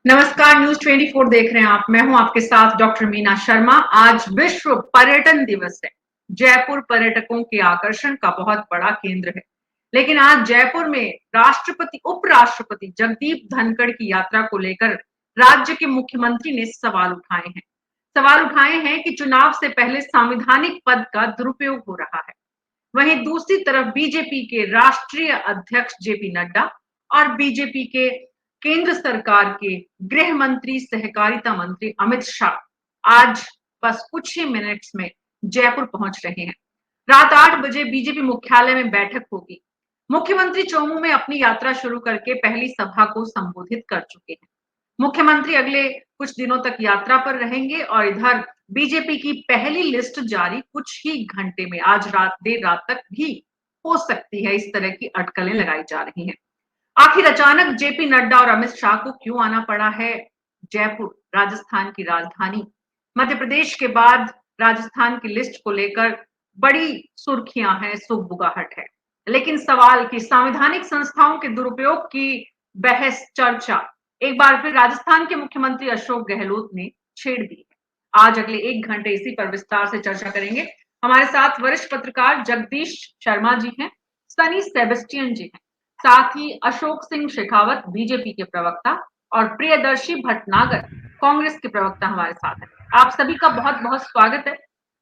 नमस्कार, न्यूज 24 देख रहे हैं आप। मैं हूं आपके साथ डॉक्टर मीना शर्मा। आज विश्व पर्यटन दिवस है। जयपुर पर्यटकों के आकर्षण का बहुत बड़ा केंद्र है। लेकिन आज जयपुर में उपराष्ट्रपति जगदीप धनखड़ की यात्रा को लेकर राज्य के मुख्यमंत्री ने सवाल उठाए हैं कि चुनाव से पहले संवैधानिक पद का दुरुपयोग हो रहा है। वहीं दूसरी तरफ बीजेपी के राष्ट्रीय अध्यक्ष जेपी नड्डा और बीजेपी के केंद्र सरकार के गृह मंत्री सहकारिता मंत्री अमित शाह आज बस कुछ ही मिनट्स में जयपुर पहुंच रहे हैं। रात 8 बजे बीजेपी मुख्यालय में बैठक होगी। मुख्यमंत्री चोमू में अपनी यात्रा शुरू करके पहली सभा को संबोधित कर चुके हैं। मुख्यमंत्री अगले कुछ दिनों तक यात्रा पर रहेंगे और इधर बीजेपी की पहली लिस्ट जारी कुछ ही घंटे में आज देर रात तक भी हो सकती है। इस तरह की अटकलें लगाई जा रही हैं। आखिर अचानक जेपी नड्डा और अमित शाह को क्यों आना पड़ा है जयपुर, राजस्थान की राजधानी? मध्य प्रदेश के बाद राजस्थान की लिस्ट को लेकर बड़ी सुर्खियां हैं, सुगबुगाहट है। लेकिन सवाल की संवैधानिक संस्थाओं के दुरुपयोग की बहस चर्चा एक बार फिर राजस्थान के मुख्यमंत्री अशोक गहलोत ने छेड़ दी है। आज अगले 1 घंटे इसी पर विस्तार से चर्चा करेंगे। हमारे साथ वरिष्ठ पत्रकार जगदीश शर्मा जी हैं, सनी सेबेस्टियन जी हैं, साथ ही अशोक सिंह शेखावत बीजेपी के प्रवक्ता और प्रियदर्शी भटनागर कांग्रेस के प्रवक्ता हमारे साथ हैं। आप सभी का बहुत बहुत स्वागत है।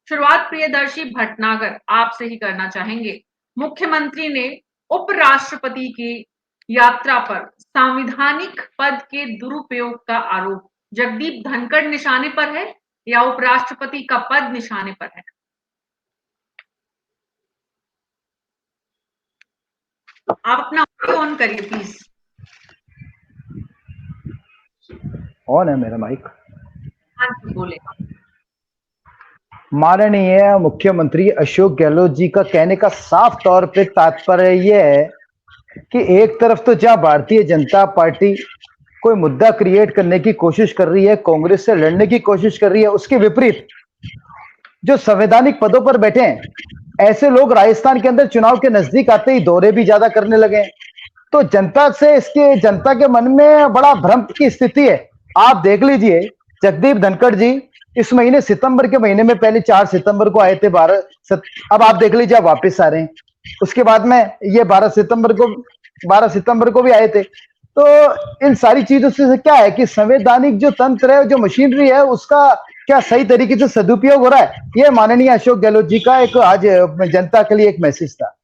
शुरुआत प्रियदर्शी भटनागर आपसे ही करना चाहेंगे। मुख्यमंत्री ने उपराष्ट्रपति की यात्रा पर संवैधानिक पद के दुरुपयोग का आरोप जगदीप धनखड़ निशाने पर है या उपराष्ट्रपति का पद निशाने पर है? आप अपना ऑडियो ऑन करिए प्लीज। ऑन है मेरा माइक? हाँ जी, बोले। माननीय मुख्यमंत्री अशोक गहलोत जी का कहने का साफ तौर पे तात्पर्य यह है कि एक तरफ तो जहां भारतीय जनता पार्टी कोई मुद्दा क्रिएट करने की कोशिश कर रही है, कांग्रेस से लड़ने की कोशिश कर रही है, उसके विपरीत जो संवैधानिक पदों पर बैठे हैं ऐसे लोग राजस्थान के अंदर चुनाव के नजदीक आते ही दौरे भी ज्यादा करने लगे। तो जनता के मन में बड़ा भ्रम की स्थिति है। आप देख लीजिए, जगदीप धनखड़ जी इस महीने सितंबर के महीने में पहले 4 सितंबर को आए थे अब आप देख लीजिए, आप वापस आ रहे हैं। उसके बाद में ये 12 सितंबर को भी आए थे। तो इन सारी चीजों से क्या है कि संवैधानिक जो तंत्र है, जो मशीनरी है, उसका क्या सही तरीके से सदुपयोग हो रहा है? ये माननीय अशोक गहलोत जी का एक आज जनता के लिए एक मैसेज था।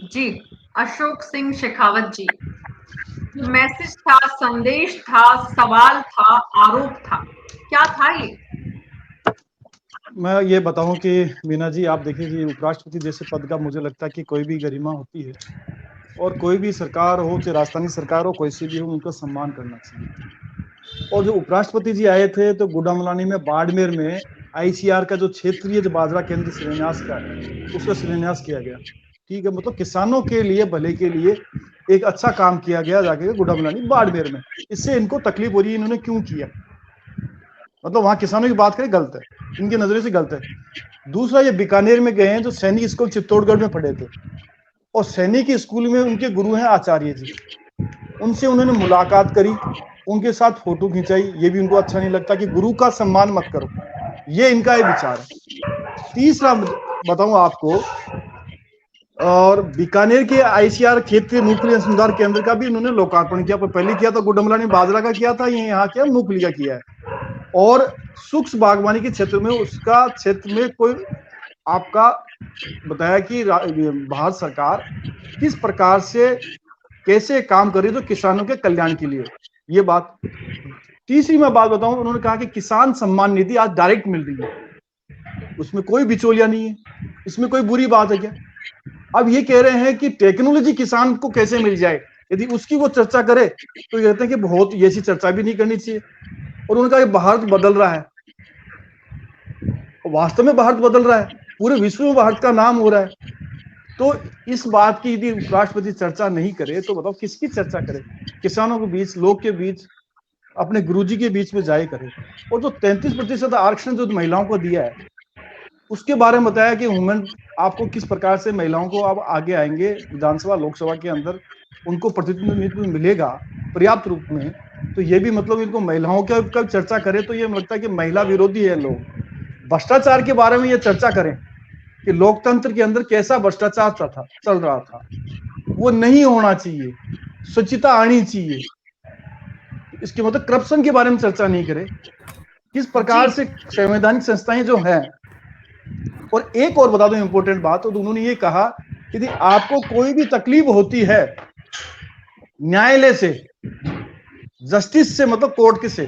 जी, अशोक सिंह शेखावत जी, मैसेज था, संदेश था, सवाल था, आरोप था, क्या था ये? मैं ये बताऊं कि मीना जी, आप देखिए कि उपराष्ट्रपति जैसे पद का मुझे लगता है कि कोई भी गरिमा होती है और कोई भी सरकार हो, चाहे राजस्थानी सरकार हो, कोई सी भी हो, उनका सम्मान करना चाहिए। और जो उपराष्ट्रपति जी आए थे तो गुड्डामलानी में, बाड़मेर में आईसीआर का जो क्षेत्रीय जो बाजरा केंद्र शिलान्यास का है, उसका शिलान्यास किया गया। ठीक है, मतलब किसानों के लिए, भले के लिए एक अच्छा काम किया गया जाके गुड्डामलानी बाड़मेर में। इससे इनको तकलीफ हो रही है, इन्होंने क्यों किया? मतलब वहां किसानों की बात करें, गलत है, इनके नजरिए से गलत है। दूसरा, ये बीकानेर में गए हैं, जो सैनिक स्कूल चित्तौड़गढ़ में पढ़े थे और सैनिक स्कूल में उनके गुरु हैं आचार्य जी। उनसे उन्होंने मुलाकात करी, उनके साथ फोटो खिंचाई। ये भी उनको अच्छा नहीं लगता कि गुरु का सम्मान मत करो, ये इनका एक विचार है। तीसरा बताऊं आपको, और बीकानेर के आईसीआर क्षेत्रीय नुकली अनुसंधान केंद्र का भी उन्होंने लोकार्पण किया। पहले किया था गुड्डामलानी बाजरा का किया था, ये यहाँ किया, नुकली का किया है। और सूक्ष्म बागवानी के क्षेत्र में, उसका क्षेत्र में कोई आपका बताया कि भारत सरकार किस प्रकार से कैसे काम कर रही है तो किसानों के कल्याण के लिए, ये बात। तीसरी मैं बात बताऊं, उन्होंने कहा कि किसान सम्मान निधि आज डायरेक्ट मिल रही है, उसमें कोई बिचौलिया नहीं है। इसमें कोई बुरी बात है क्या? अब ये कह रहे हैं कि टेक्नोलॉजी किसान को कैसे मिल जाए, यदि उसकी वो चर्चा करे तो ये कहते हैं कि बहुत ऐसी चर्चा भी नहीं करनी चाहिए। और उन्होंने कहा कि भारत बदल रहा है, वास्तव में भारत बदल रहा है, पूरे विश्व में भारत का नाम हो रहा है। तो इस बात की यदि उपराष्ट्रपति चर्चा नहीं करे तो बताओ किसकी चर्चा करे? किसानों के बीच, लोग के बीच, अपने गुरुजी के बीच में जाए करे। और जो 33% आरक्षण जो महिलाओं को दिया है, उसके बारे में बताया कि वुमेन आपको किस प्रकार से महिलाओं को अब आगे आएंगे विधानसभा लोकसभा के अंदर, उनको प्रतिनिधित्व मिलेगा पर्याप्त रूप में। तो ये भी मतलब इनको महिलाओं के कब चर्चा करें तो ये लगता है कि महिला विरोधी है लोग। भ्रष्टाचार के बारे में ये चर्चा करें कि लोकतंत्र के अंदर कैसा भ्रष्टाचार चल रहा था, वो नहीं होना चाहिए, स्वच्छता आनी चाहिए। इसके मतलब करप्शन के बारे में चर्चा नहीं करें, किस प्रकार से संवैधानिक संस्थाएं जो हैं। और एक और बता दो इंपॉर्टेंट बात, तो उन्होंने ये कहा कि यदि आपको कोई भी तकलीफ होती है न्यायालय से, जस्टिस से मतलब कोर्ट के से,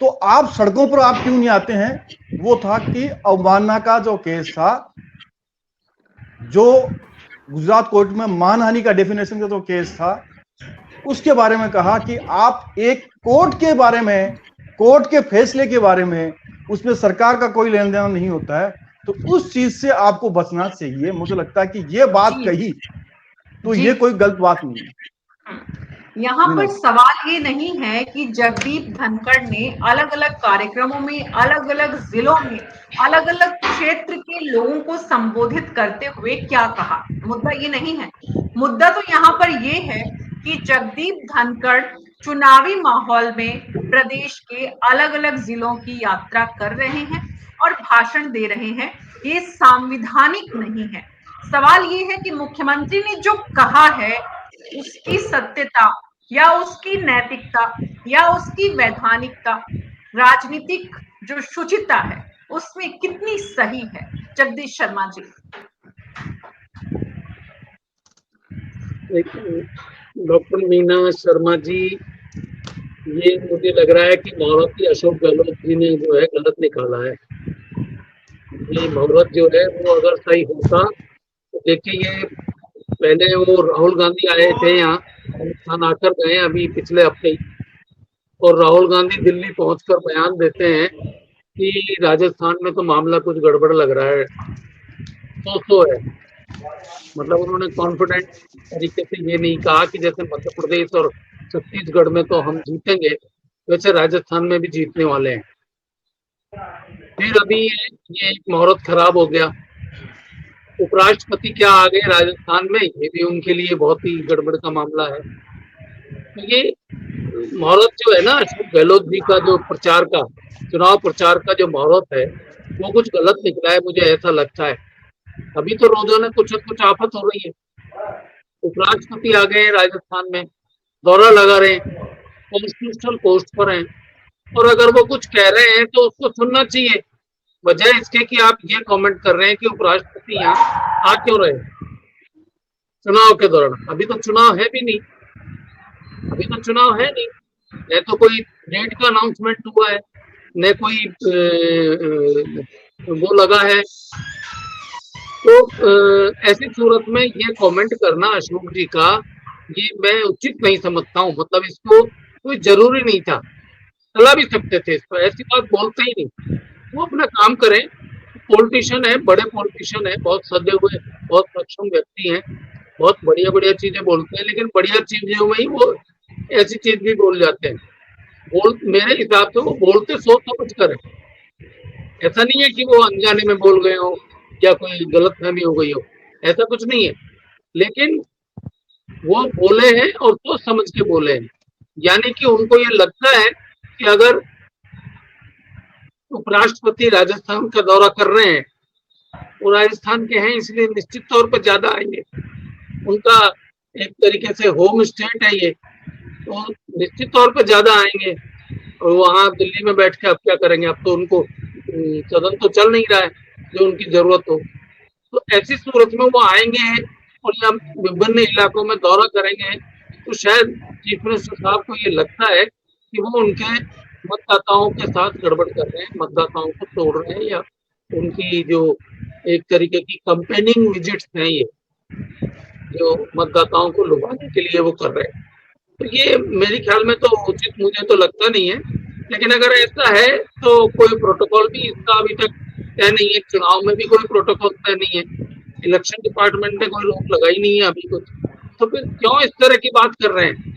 तो आप सड़कों पर आप क्यों नहीं आते हैं। वो था कि अवमानना का जो केस था, जो गुजरात कोर्ट में मानहानि का डेफिनेशन का जो केस था, उसके बारे में कहा कि आप एक कोर्ट के बारे में, कोर्ट के फैसले के बारे में, उसमें सरकार का कोई लेन देन नहीं होता है, तो उस चीज से आपको बचना चाहिए। मुझे लगता है कि ये बात कही तो ये कोई गलत बात नहीं है। यहाँ पर सवाल ये नहीं है कि जगदीप धनखड़ ने अलग अलग कार्यक्रमों में, अलग अलग जिलों में, अलग अलग क्षेत्र के लोगों को संबोधित करते हुए क्या कहा। मुद्दा ये नहीं है। मुद्दा तो यहाँ पर ये है कि जगदीप धनखड़ चुनावी माहौल में प्रदेश के अलग अलग जिलों की यात्रा कर रहे हैं और भाषण दे रहे हैं। ये संवैधानिक नहीं है। सवाल ये है कि मुख्यमंत्री ने जो कहा है उसकी सत्यता या उसकी नैतिकता या उसकी वैधानिकता, राजनीतिक जो शुचिता है उसमें कितनी सही है। जगदीश शर्मा जी। डॉक्टर मीना शर्मा जी, ये मुझे लग रहा है कि मारुति अशोक गहलोत जी ने जो है गलत निकाला है। ये मुहूर्त जो है वो अगर सही होता तो देखिए, ये पहले वो राहुल गांधी आए थे यहाँ, राजस्थान आकर गए अभी पिछले हफ्ते ही, और राहुल गांधी दिल्ली पहुंचकर बयान देते हैं कि राजस्थान में तो मामला कुछ गड़बड़ लग रहा है, तो है। मतलब उन्होंने कॉन्फिडेंट तरीके से ये नहीं कहा कि जैसे मध्य प्रदेश और छत्तीसगढ़ में तो हम जीतेंगे, वैसे राजस्थान में भी जीतने वाले हैं। फिर अभी ये एक मुहूर्त खराब हो गया, उपराष्ट्रपति क्या आ गए राजस्थान में, ये भी उनके लिए बहुत ही गड़बड़ का मामला है। तो ये मुहूर्त जो है ना अशोक गहलोत जी का, जो प्रचार का, चुनाव प्रचार का जो मुहूर्त है, वो कुछ गलत निकला है, मुझे ऐसा लगता है। अभी तो रोजाना कुछ न कुछ आफत हो रही है। उपराष्ट्रपति आ गए राजस्थान में, दौरा लगा रहे हैं, कॉन्स्टिट्यूशनल पोस्ट पर हैं, और अगर वो कुछ कह रहे हैं तो उसको सुनना चाहिए, बजाय इसके कि आप ये कमेंट कर रहे हैं कि उपराष्ट्रपति यहाँ आ क्यों रहे चुनाव के दौरान। अभी तो चुनाव है भी नहीं, अभी तो चुनाव है नहीं, न तो कोई डेट का अनाउंसमेंट हुआ है, न कोई वो लगा है। तो ऐसी सूरत में ये कमेंट करना अशोक जी का, ये मैं उचित नहीं समझता हूँ। मतलब इसको कोई जरूरी नहीं था, चला भी सकते थे इसको, ऐसी बात बोलते ही नहीं। वो अपना काम करें, पॉलिटिशियन है, बड़े पॉलिटिशियन है, बहुत सजे हुए, बहुत सक्षम व्यक्ति हैं, बहुत बढ़िया बढ़िया चीजें बोलते हैं, लेकिन बढ़िया चीजों में ही वो ऐसी चीज भी बोल जाते हैं। मेरे हिसाब से वो बोलते सोच समझ कर है, ऐसा नहीं है कि वो अनजाने में बोल गए हो या कोई गलतफहमी हो गई हो, ऐसा कुछ नहीं है। लेकिन वो बोले हैं और सोच समझ के बोले हैं, यानी कि उनको ये लगता है कि अगर उपराष्ट्रपति राजस्थान का दौरा कर रहे हैं, वो राजस्थान के हैं इसलिए निश्चित तौर पर ज्यादा आएंगे, उनका एक तरीके से होम स्टेट है ये, तो निश्चित तौर पर ज्यादा आएंगे। और वहां दिल्ली में बैठ के अब क्या करेंगे, अब तो उनको सदन तो चल नहीं रहा है जो उनकी जरूरत हो। तो ऐसी सूरत में वो आएंगे और यहाँ विभिन्न इलाकों में दौरा करेंगे, तो शायद चीफ मिनिस्टर साहब को ये लगता है कि वो उनके मतदाताओं के साथ गड़बड़ कर रहे हैं, मतदाताओं को तोड़ रहे हैं, या उनकी जो एक तरीके की कंपेनिंग विजिट्स हैं ये, जो मतदाताओं को लुभाने के लिए वो कर रहे हैं। तो ये मेरे ख्याल में तो उचित मुझे तो लगता नहीं है। लेकिन अगर ऐसा है तो कोई प्रोटोकॉल भी इसका अभी तक तय नहीं है, चुनाव में भी कोई प्रोटोकॉल तय नहीं है, इलेक्शन डिपार्टमेंट ने कोई रोक लगाई नहीं है अभी कुछ, तो फिर क्यों इस तरह की बात कर रहे हैं।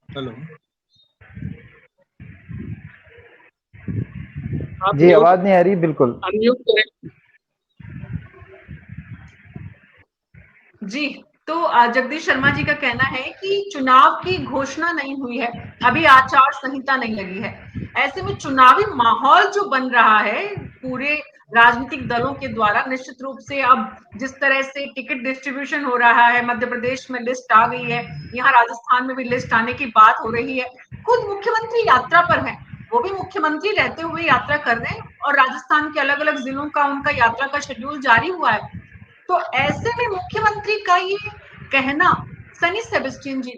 हेलो आप जी आवाज नहीं आ रही, बिल्कुल अनम्यूट करें। जी, तो जगदीश शर्मा जी का कहना है कि चुनाव की घोषणा नहीं हुई है, अभी आचार संहिता नहीं लगी है। ऐसे में चुनावी माहौल जो बन रहा है पूरे राजनीतिक दलों के द्वारा, निश्चित रूप से अब जिस तरह से टिकट डिस्ट्रीब्यूशन हो रहा है, मध्य प्रदेश में लिस्ट आ गई है, यहाँ राजस्थान में भी लिस्ट आने की बात हो रही है। खुद मुख्यमंत्री यात्रा पर है, वो भी मुख्यमंत्री रहते हुए यात्रा कर रहे हैं और राजस्थान के अलग अलग जिलों का उनका यात्रा का शेड्यूल जारी हुआ है। तो ऐसे में मुख्यमंत्री का ये कहना सनी सेबेस्टियन जी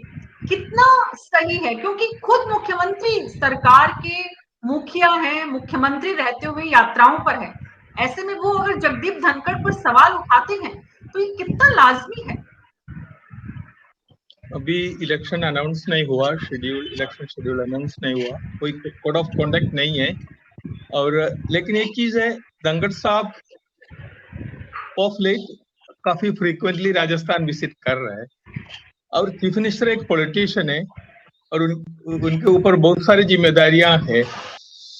कितना सही है, क्योंकि खुद मुख्यमंत्री सरकार के मुखिया हैं, मुख्यमंत्री रहते हुए यात्राओं पर है। ऐसे में वो अगर जगदीप धनखड़ पर सवाल उठाते हैं तो ये कितना लाजमी है। अभी इलेक्शन अनाउंस नहीं हुआ, इलेक्शन शेड्यूल अनाउंस नहीं हुआ, कोई कोड ऑफ कॉन्डक्ट नहीं है। और लेकिन एक चीज है, धनखड़ साहब ऑफ लेट काफी फ्रीक्वेंटली राजस्थान विजिट कर रहे हैं और चीफ मिनिस्टर एक पॉलिटिशियन है और उनके ऊपर बहुत सारी जिम्मेदारियां हैं।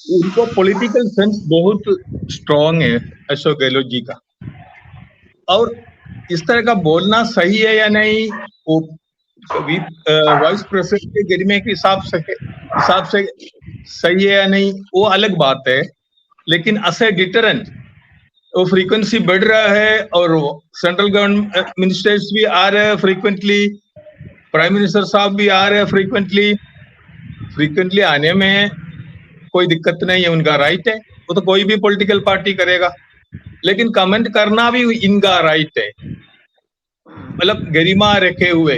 उनको पॉलिटिकल सेंस बहुत स्ट्रांग है अशोक गहलोत जी का, और इस तरह का बोलना सही है या नहीं वो वाइस प्रेसिडेंट के गरिमा के हिसाब से सही है या नहीं वो अलग बात है। लेकिन एज ए डिटरेंट वो फ्रीक्वेंसी बढ़ रहा है और सेंट्रल गवर्नमेंट मिनिस्टर्स भी आ रहे हैं फ्रीक्वेंटली, प्राइम मिनिस्टर साहब भी आ रहे हैं फ्रीक्वेंटली आने में कोई दिक्कत नहीं है, उनका राइट है, वो तो कोई भी पॉलिटिकल पार्टी करेगा। लेकिन कमेंट करना भी इनका राइट है, मतलब गरिमा रखे हुए,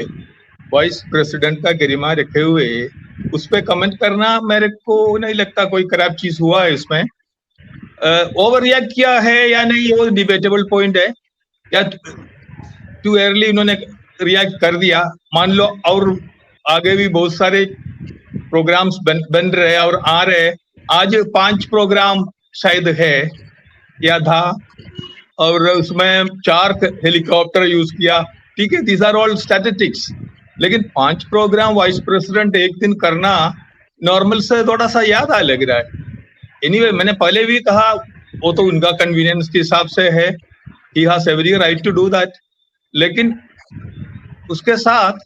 वाइस प्रेसिडेंट का गरिमा रखे हुए उस पर कमेंट करना मेरे को नहीं लगता कोई खराब चीज हुआ है इसमें। ओवर रिएक्ट किया है या नहीं वो डिबेटेबल पॉइंट है, या टू अर्ली उन्होंने रिएक्ट कर दिया मान लो, और आगे भी बहुत सारे प्रोग्राम्स बन रहे हैं और आ रहे हैं। आज 5 प्रोग्राम शायद है या था और उसमें 4 हेलीकॉप्टर यूज किया, ठीक है, दीज आर ऑल स्टैटिस्टिक्स। लेकिन 5 प्रोग्राम वाइस प्रेसिडेंट एक दिन करना नॉर्मल से थोड़ा सा याद आ लग रहा है। एनीवे मैंने पहले भी कहा वो तो उनका कन्वीनियंस के हिसाब से है, he has every right to do that, लेकिन उसके साथ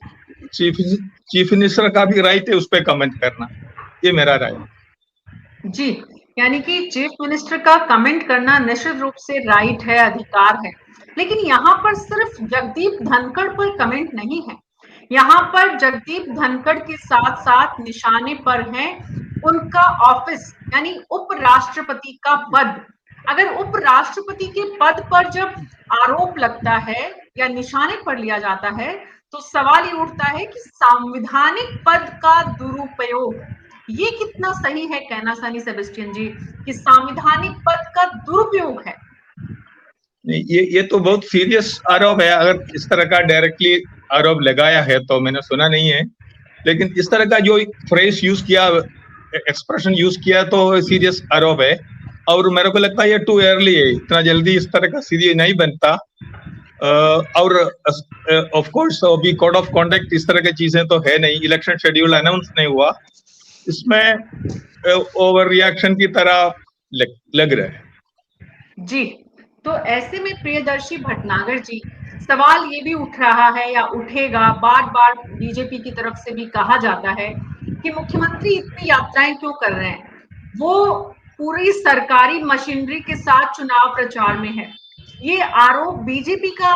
चीफ मिनिस्टर का भी राइट है उस पर कमेंट करना, ये मेरा राय है। जी, यानी कि चीफ मिनिस्टर का कमेंट करना निश्चित रूप से राइट है, अधिकार है, लेकिन यहाँ पर सिर्फ जगदीप धनखड़ पर कमेंट नहीं है। यहाँ पर जगदीप धनखड़ के साथ साथ निशाने पर है उनका ऑफिस, यानी उपराष्ट्रपति का पद। अगर उपराष्ट्रपति के पद पर जब आरोप लगता है या निशाने पर लिया जाता है तो सवाल ये उठता है कि संवैधानिक पद का दुरुपयोग ये कितना सही है कहना सनी सेबेस्टियन जी कि संवैधानिक पद का दुरुपयोग है। ये तो बहुत सीरियस आरोप है, अगर इस तरह का डायरेक्टली आरोप लगाया है तो मैंने सुना नहीं है, लेकिन इस तरह का जो फ्रेज यूज किया, एक्सप्रेशन यूज किया तो सीरियस आरोप है और मेरे को लगता है ये टू अर्ली है, इतना जल्दी इस तरह का सीरियस नहीं बनता। और ऑफ कोर्स अभी कोड ऑफ कॉन्डक्ट इस तरह की चीजें तो है नहीं, इलेक्शन शेड्यूल अनाउंस नहीं हुआ, इसमें ओवर रिएक्शन की तरह लग रहा है। जी, तो ऐसे में प्रियदर्शी भटनागर जी, सवाल ये भी उठ रहा है या उठेगा, बार बार बीजेपी की तरफ से भी कहा जाता है कि मुख्यमंत्री इतनी यात्राएं क्यों कर रहे हैं, वो पूरी सरकारी मशीनरी के साथ चुनाव प्रचार में है। ये आरोप बीजेपी का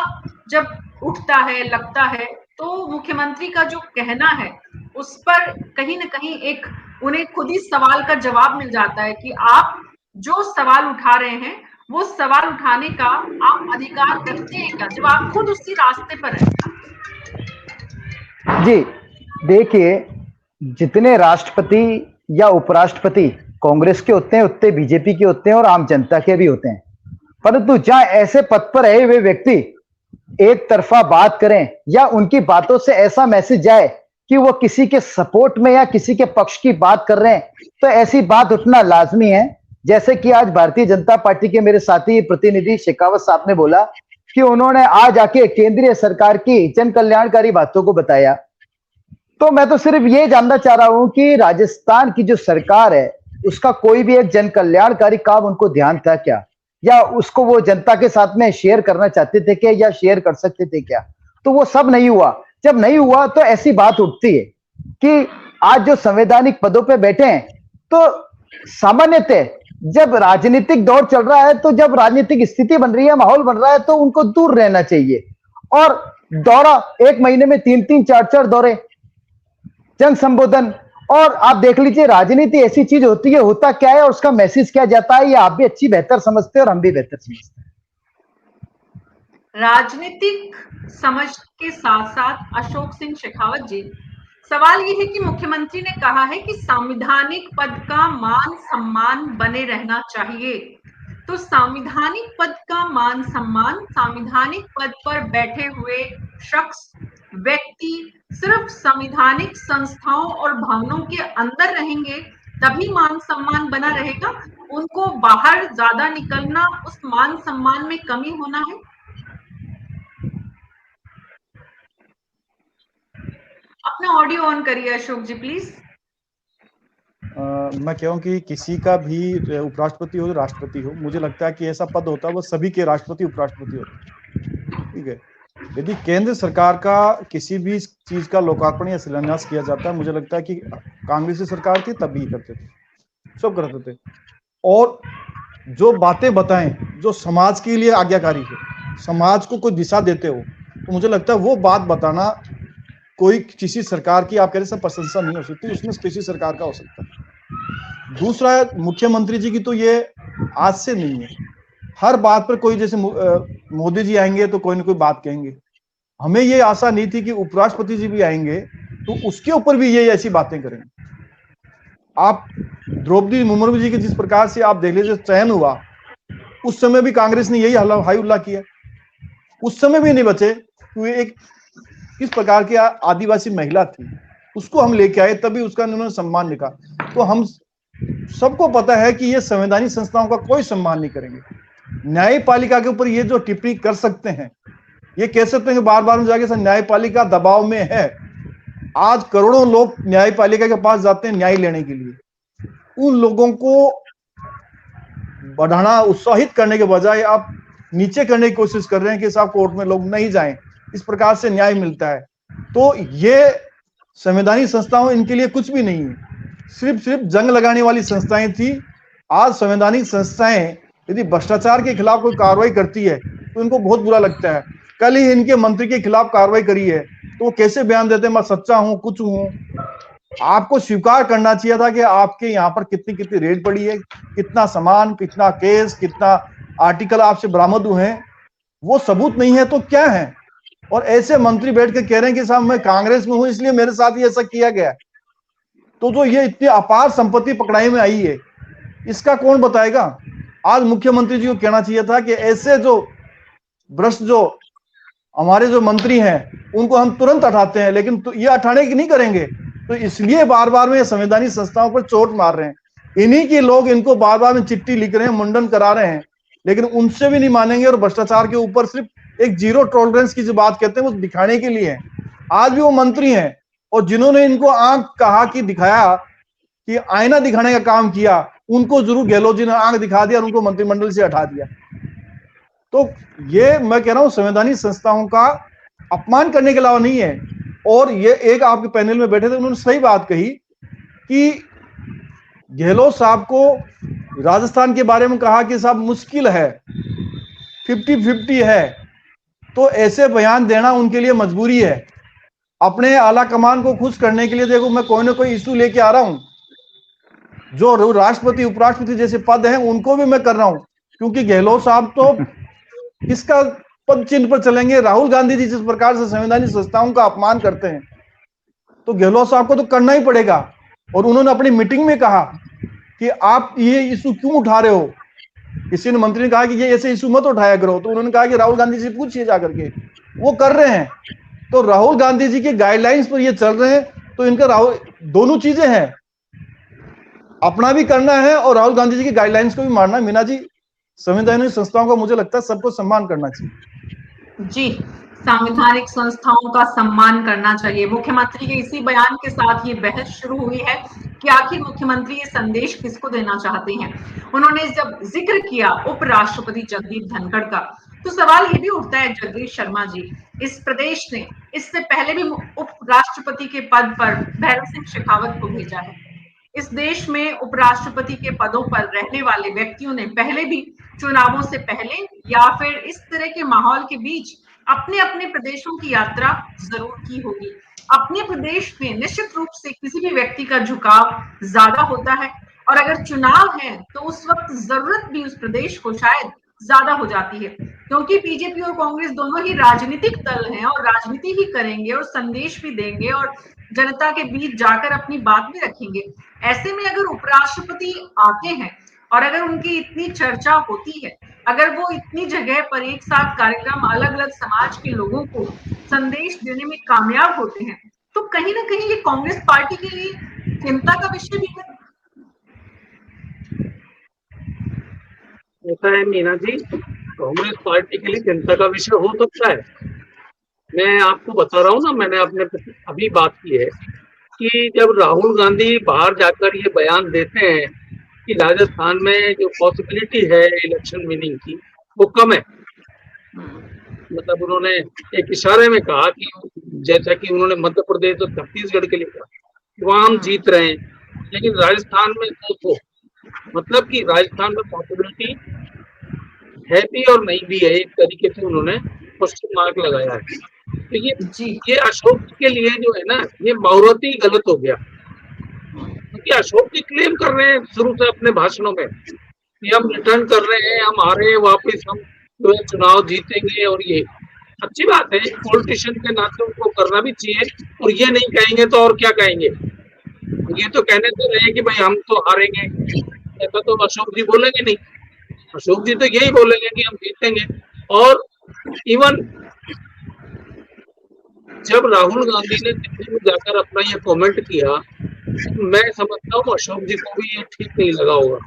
जब उठता है, लगता है, तो मुख्यमंत्री का जो कहना है उस पर कहीं ना कहीं एक उन्हें खुद ही सवाल का जवाब मिल जाता है कि आप जो सवाल उठा रहे हैं वो सवाल उठाने का आप अधिकार रखते हैं क्या, जब आप खुद उसी रास्ते पर हैं। जी देखिए, जितने राष्ट्रपति या उपराष्ट्रपति कांग्रेस के होते हैं उतने बीजेपी के होते हैं और आम जनता के भी होते हैं, परंतु जहां ऐसे पद पर रहे हुए व्यक्ति एक तरफा बात करें या उनकी बातों से ऐसा मैसेज जाए कि वो किसी के सपोर्ट में या किसी के पक्ष की बात कर रहे हैं, तो ऐसी बात उठना लाजमी है। जैसे कि आज भारतीय जनता पार्टी के मेरे साथी प्रतिनिधि शेखावत साहब ने बोला कि उन्होंने आज आके केंद्रीय सरकार की जन कल्याणकारी बातों को बताया, तो मैं तो सिर्फ ये जानना चाह रहा हूं कि राजस्थान की जो सरकार है उसका कोई भी एक जन कल्याणकारी काम उनको ध्यान था क्या, या उसको वो जनता के साथ में शेयर करना चाहते थे क्या, या शेयर कर सकते थे क्या? तो वो सब नहीं हुआ। जब नहीं हुआ तो ऐसी बात उठती है कि आज जो संवैधानिक पदों पे बैठे हैं, तो सामान्यतः जब राजनीतिक दौर चल रहा है, तो जब राजनीतिक स्थिति बन रही है, माहौल बन रहा है, तो उनको दूर रहना चाहिए। और दौरा 1 महीने में 3-3 4-4 दौरे, जन संबोधन, और आप देख लीजिए राजनीति ऐसी चीज होती है, होता क्या है और उसका मैसेज क्या जाता है, ये आप भी अच्छी बेहतर समझते हैं और हम भी बेहतर समझते हैं। राजनीतिक समझ के साथ साथ अशोक सिंह शेखावत जी, सवाल ये है कि मुख्यमंत्री ने कहा है कि संवैधानिक पद का मान सम्मान बने रहना चाहिए। तो संवैधानिक पद का मान सम्मान, संवैधानिक पद पर बैठे हुए शख्स, व्यक्ति सिर्फ संवैधानिक संस्थाओं और भवनों के अंदर रहेंगे तभी मान सम्मान बना रहेगा? उनको बाहर ज्यादा निकलना, उस मान सम्मान में कमी होना है? अपना ऑडियो ऑन करिए अशोक जी प्लीज। मैं कहूँ कि किसी का भी उपराष्ट्रपति हो, राष्ट्रपति हो, मुझे लगता है कि ऐसा पद होता है वो सभी के राष्ट्रपति उपराष्ट्रपति होते, ठीक है। यदि केंद्र सरकार का किसी भी चीज का लोकार्पण या शिलान्यास किया जाता है, मुझे लगता है कि कांग्रेस सरकार थी तब भी करते थे, सब करते थे। और जो बातें बताएं जो समाज के लिए आज्ञाकारी हो, समाज को कोई दिशा देते हो, तो मुझे लगता है वो बात बताना कोई किसी सरकार की आप कह रहे सब प्रशंसा नहीं हो सकती, उसमें किसी सरकार का हो सकता है। दूसरा, मुख्यमंत्री जी की तो ये आज से नहीं है, हर बात पर कोई, जैसे मोदी जी आएंगे तो कोई ना कोई बात कहेंगे। हमें ये आशा नहीं थी कि उपराष्ट्रपति जी भी आएंगे तो उसके ऊपर भी ये ऐसी बातें करेंगे। आप द्रौपदी मुर्मू जी के जिस प्रकार से आप देख लीजिए चयन हुआ, उस समय भी कांग्रेस ने यही हाई उल्लाह किया, उस समय भी नहीं बचे। तो एक किस प्रकार की आदिवासी महिला थी, उसको हम लेके आए, तभी उसका उन्होंने सम्मान लिखा। तो हम सबको पता है कि ये संवैधानिक संस्थाओं का कोई सम्मान नहीं करेंगे। न्यायपालिका के ऊपर ये जो टिप्पणी कर सकते हैं, ये कह सकते हैं कि बार बार जाके न्यायपालिका दबाव में है। आज करोड़ों लोग न्यायपालिका के पास जाते हैं न्याय लेने के लिए, उन लोगों को बढ़ाना, उत्साहित करने के बजाय आप नीचे करने की कोशिश कर रहे हैं कि साहब कोर्ट में लोग नहीं जाएं, इस प्रकार से न्याय मिलता है। तो ये संवैधानिक संस्थाओं इनके लिए कुछ भी नहीं है, सिर्फ जंग लगाने वाली संस्थाएं थी। आज संवैधानिक संस्थाएं यदि भ्रष्टाचार के खिलाफ कोई कार्रवाई करती है तो इनको बहुत बुरा लगता है। कल ही इनके मंत्री के खिलाफ कार्रवाई करी है तो वो कैसे बयान देते हैं, मैं सच्चा हूं, कुछ हूं। आपको स्वीकार करना चाहिए था कि आपके यहाँ पर कितनी कितनी रेड पड़ी है, कितना सामान, कितना केस, कितना आर्टिकल आपसे बरामद हुए हैं, वो सबूत नहीं है तो क्या है। और ऐसे मंत्री बैठ के कह रहे हैं कि साहब मैं कांग्रेस में हूं इसलिए मेरे साथ ही ऐसा किया गया। तो जो ये इतनी अपार संपत्ति पकड़ाई में आई है, इसका कौन बताएगा। आज मुख्यमंत्री जी को कहना चाहिए था कि ऐसे जो भ्रष्ट जो हमारे जो मंत्री हैं उनको हम तुरंत हटाते हैं, लेकिन तो ये हटाने की नहीं करेंगे। तो इसलिए बार बार में संवैधानिक संस्थाओं पर चोट मार रहे हैं। इन्हीं के लोग इनको बार बार में चिट्ठी लिख रहे हैं, मुंडन करा रहे हैं, लेकिन उनसे भी नहीं मानेंगे। और भ्रष्टाचार के ऊपर सिर्फ एक जीरो टॉलरेंस की जो बात कहते हैं वो दिखाने के लिए है। आज भी वो मंत्री हैं और जिन्होंने इनको आंख कहा कि दिखाया कि आईना दिखाने का काम किया, उनको जरूर गहलोत जी ने आंख दिखा दिया और उनको मंत्रिमंडल से हटा दिया। तो ये मैं कह रहा हूं संवैधानिक संस्थाओं का अपमान करने के अलावा नहीं है। और ये एक आपके पैनल में बैठे थे, उन्होंने सही बात कही कि गहलोत साहब को राजस्थान के बारे में कहा कि साहब मुश्किल है, 50-50 है, तो ऐसे बयान देना उनके लिए मजबूरी है। अपने आला कमान को खुश करने के लिए देखो मैं कोई ना कोई इशू लेके आ रहा हूं, जो राष्ट्रपति उपराष्ट्रपति जैसे पद हैं उनको भी मैं कर रहा हूं, क्योंकि गहलोत साहब तो इसका पद चिन्ह पर चलेंगे। राहुल गांधी जी जिस प्रकार से संवैधानिक संस्थाओं का अपमान करते हैं तो गहलोत साहब को तो करना ही पड़ेगा। और उन्होंने अपनी मीटिंग में कहा कि आप ये इशू क्यों उठा रहे हो। किसी ने मंत्री ने कहा कि ये ऐसे इशू मत उठाया करो, तो उन्होंने कहा कि राहुल गांधी जी पूछिए जाकर के, वो कर रहे हैं। तो राहुल गांधी जी के गाइडलाइंस पर ये चल रहे हैं, तो इनका राहुल दोनों चीजें हैं, अपना भी करना है और राहुल गांधी जी की गाइडलाइंस को भी मानना है। मीना जी, संवैधानिक संस्थाओं का मुझे लगता है सबको सम्मान करना चाहिए। जी, संवैधानिक संस्थाओं का सम्मान करना चाहिए। मुख्यमंत्री के इसी बयान के साथ ये बहस शुरू हुई है कि आखिर मुख्यमंत्री ये संदेश किसको देना चाहते हैं। उन्होंने जब जिक्र किया उपराष्ट्रपति जगदीप धनखड़ का, तो सवाल ये भी उठता है जगदीश शर्मा जी, इस प्रदेश ने इससे पहले भी उपराष्ट्रपति के पद पर भैरव सिंह शेखावत को भेजा है। इस देश में उपराष्ट्रपति के पदों पर रहने वाले व्यक्तियों ने पहले भी चुनावों से पहले या फिर इस तरह के माहौल के बीच अपने अपने प्रदेशों की यात्रा जरूर की होगी। अपने प्रदेश में निश्चित रूप से किसी भी व्यक्ति का झुकाव ज्यादा होता है, और अगर चुनाव है तो उस वक्त जरूरत भी उस प्रदेश को शायद ज्यादा हो जाती है, क्योंकि बीजेपी और कांग्रेस दोनों ही राजनीतिक दल हैं और राजनीति ही करेंगे और संदेश भी देंगे और जनता के बीच जाकर अपनी बात भी रखेंगे। ऐसे में अगर उपराष्ट्रपति आते हैं और अगर उनकी इतनी चर्चा होती है, अगर वो इतनी जगह पर एक साथ कार्यक्रम अलग अलग समाज के लोगों को संदेश देने में कामयाब होते हैं, तो कहीं ना कहीं ये कांग्रेस पार्टी के लिए चिंता का विषय भी है। ऐसा है मीना जी, कांग्रेस पार्टी के लिए चिंता का विषय हो सकता है। मैं आपको बता रहा हूँ ना, मैंने अपने अभी बात की है कि जब राहुल गांधी बाहर जाकर ये बयान देते हैं कि राजस्थान में जो पॉसिबिलिटी है इलेक्शन विनिंग की वो कम है, मतलब उन्होंने एक इशारे में कहा कि जैसा कि उन्होंने मध्य प्रदेश और छत्तीसगढ़ के लिए कहा वहां हम जीत रहे हैं, लेकिन राजस्थान में तो मतलब कि राजस्थान में पॉसिबिलिटी है भी और नहीं भी है, एक तरीके से उन्होंने क्वेश्चन मार्क लगाया है। तो ये अशोक के लिए जो है ना, ये मुहूर्त ही गलत हो गया, क्योंकि अशोक जी क्लेम कर रहे हैं शुरू से अपने भाषणों में कि हम रिटर्न कर रहे हैं, हम आ रहे हैं वापस, हम जो है चुनाव जीतेंगे, और ये अच्छी बात है, पॉलिटिशियन के नाते उनको करना भी चाहिए। और ये नहीं कहेंगे तो और क्या कहेंगे, ये तो कहने तो रहे कि भाई हम तो हारेंगे, ऐसा तो अशोक जी बोलेंगे नहीं। अशोक जी तो यही बोलेंगे कि हम जीतेंगे। और इवन जब राहुल गांधी ने दिल्ली में जाकर अपना ये कमेंट किया, मैं समझता हूँ अशोक जी को भी ये ठीक नहीं लगा होगा,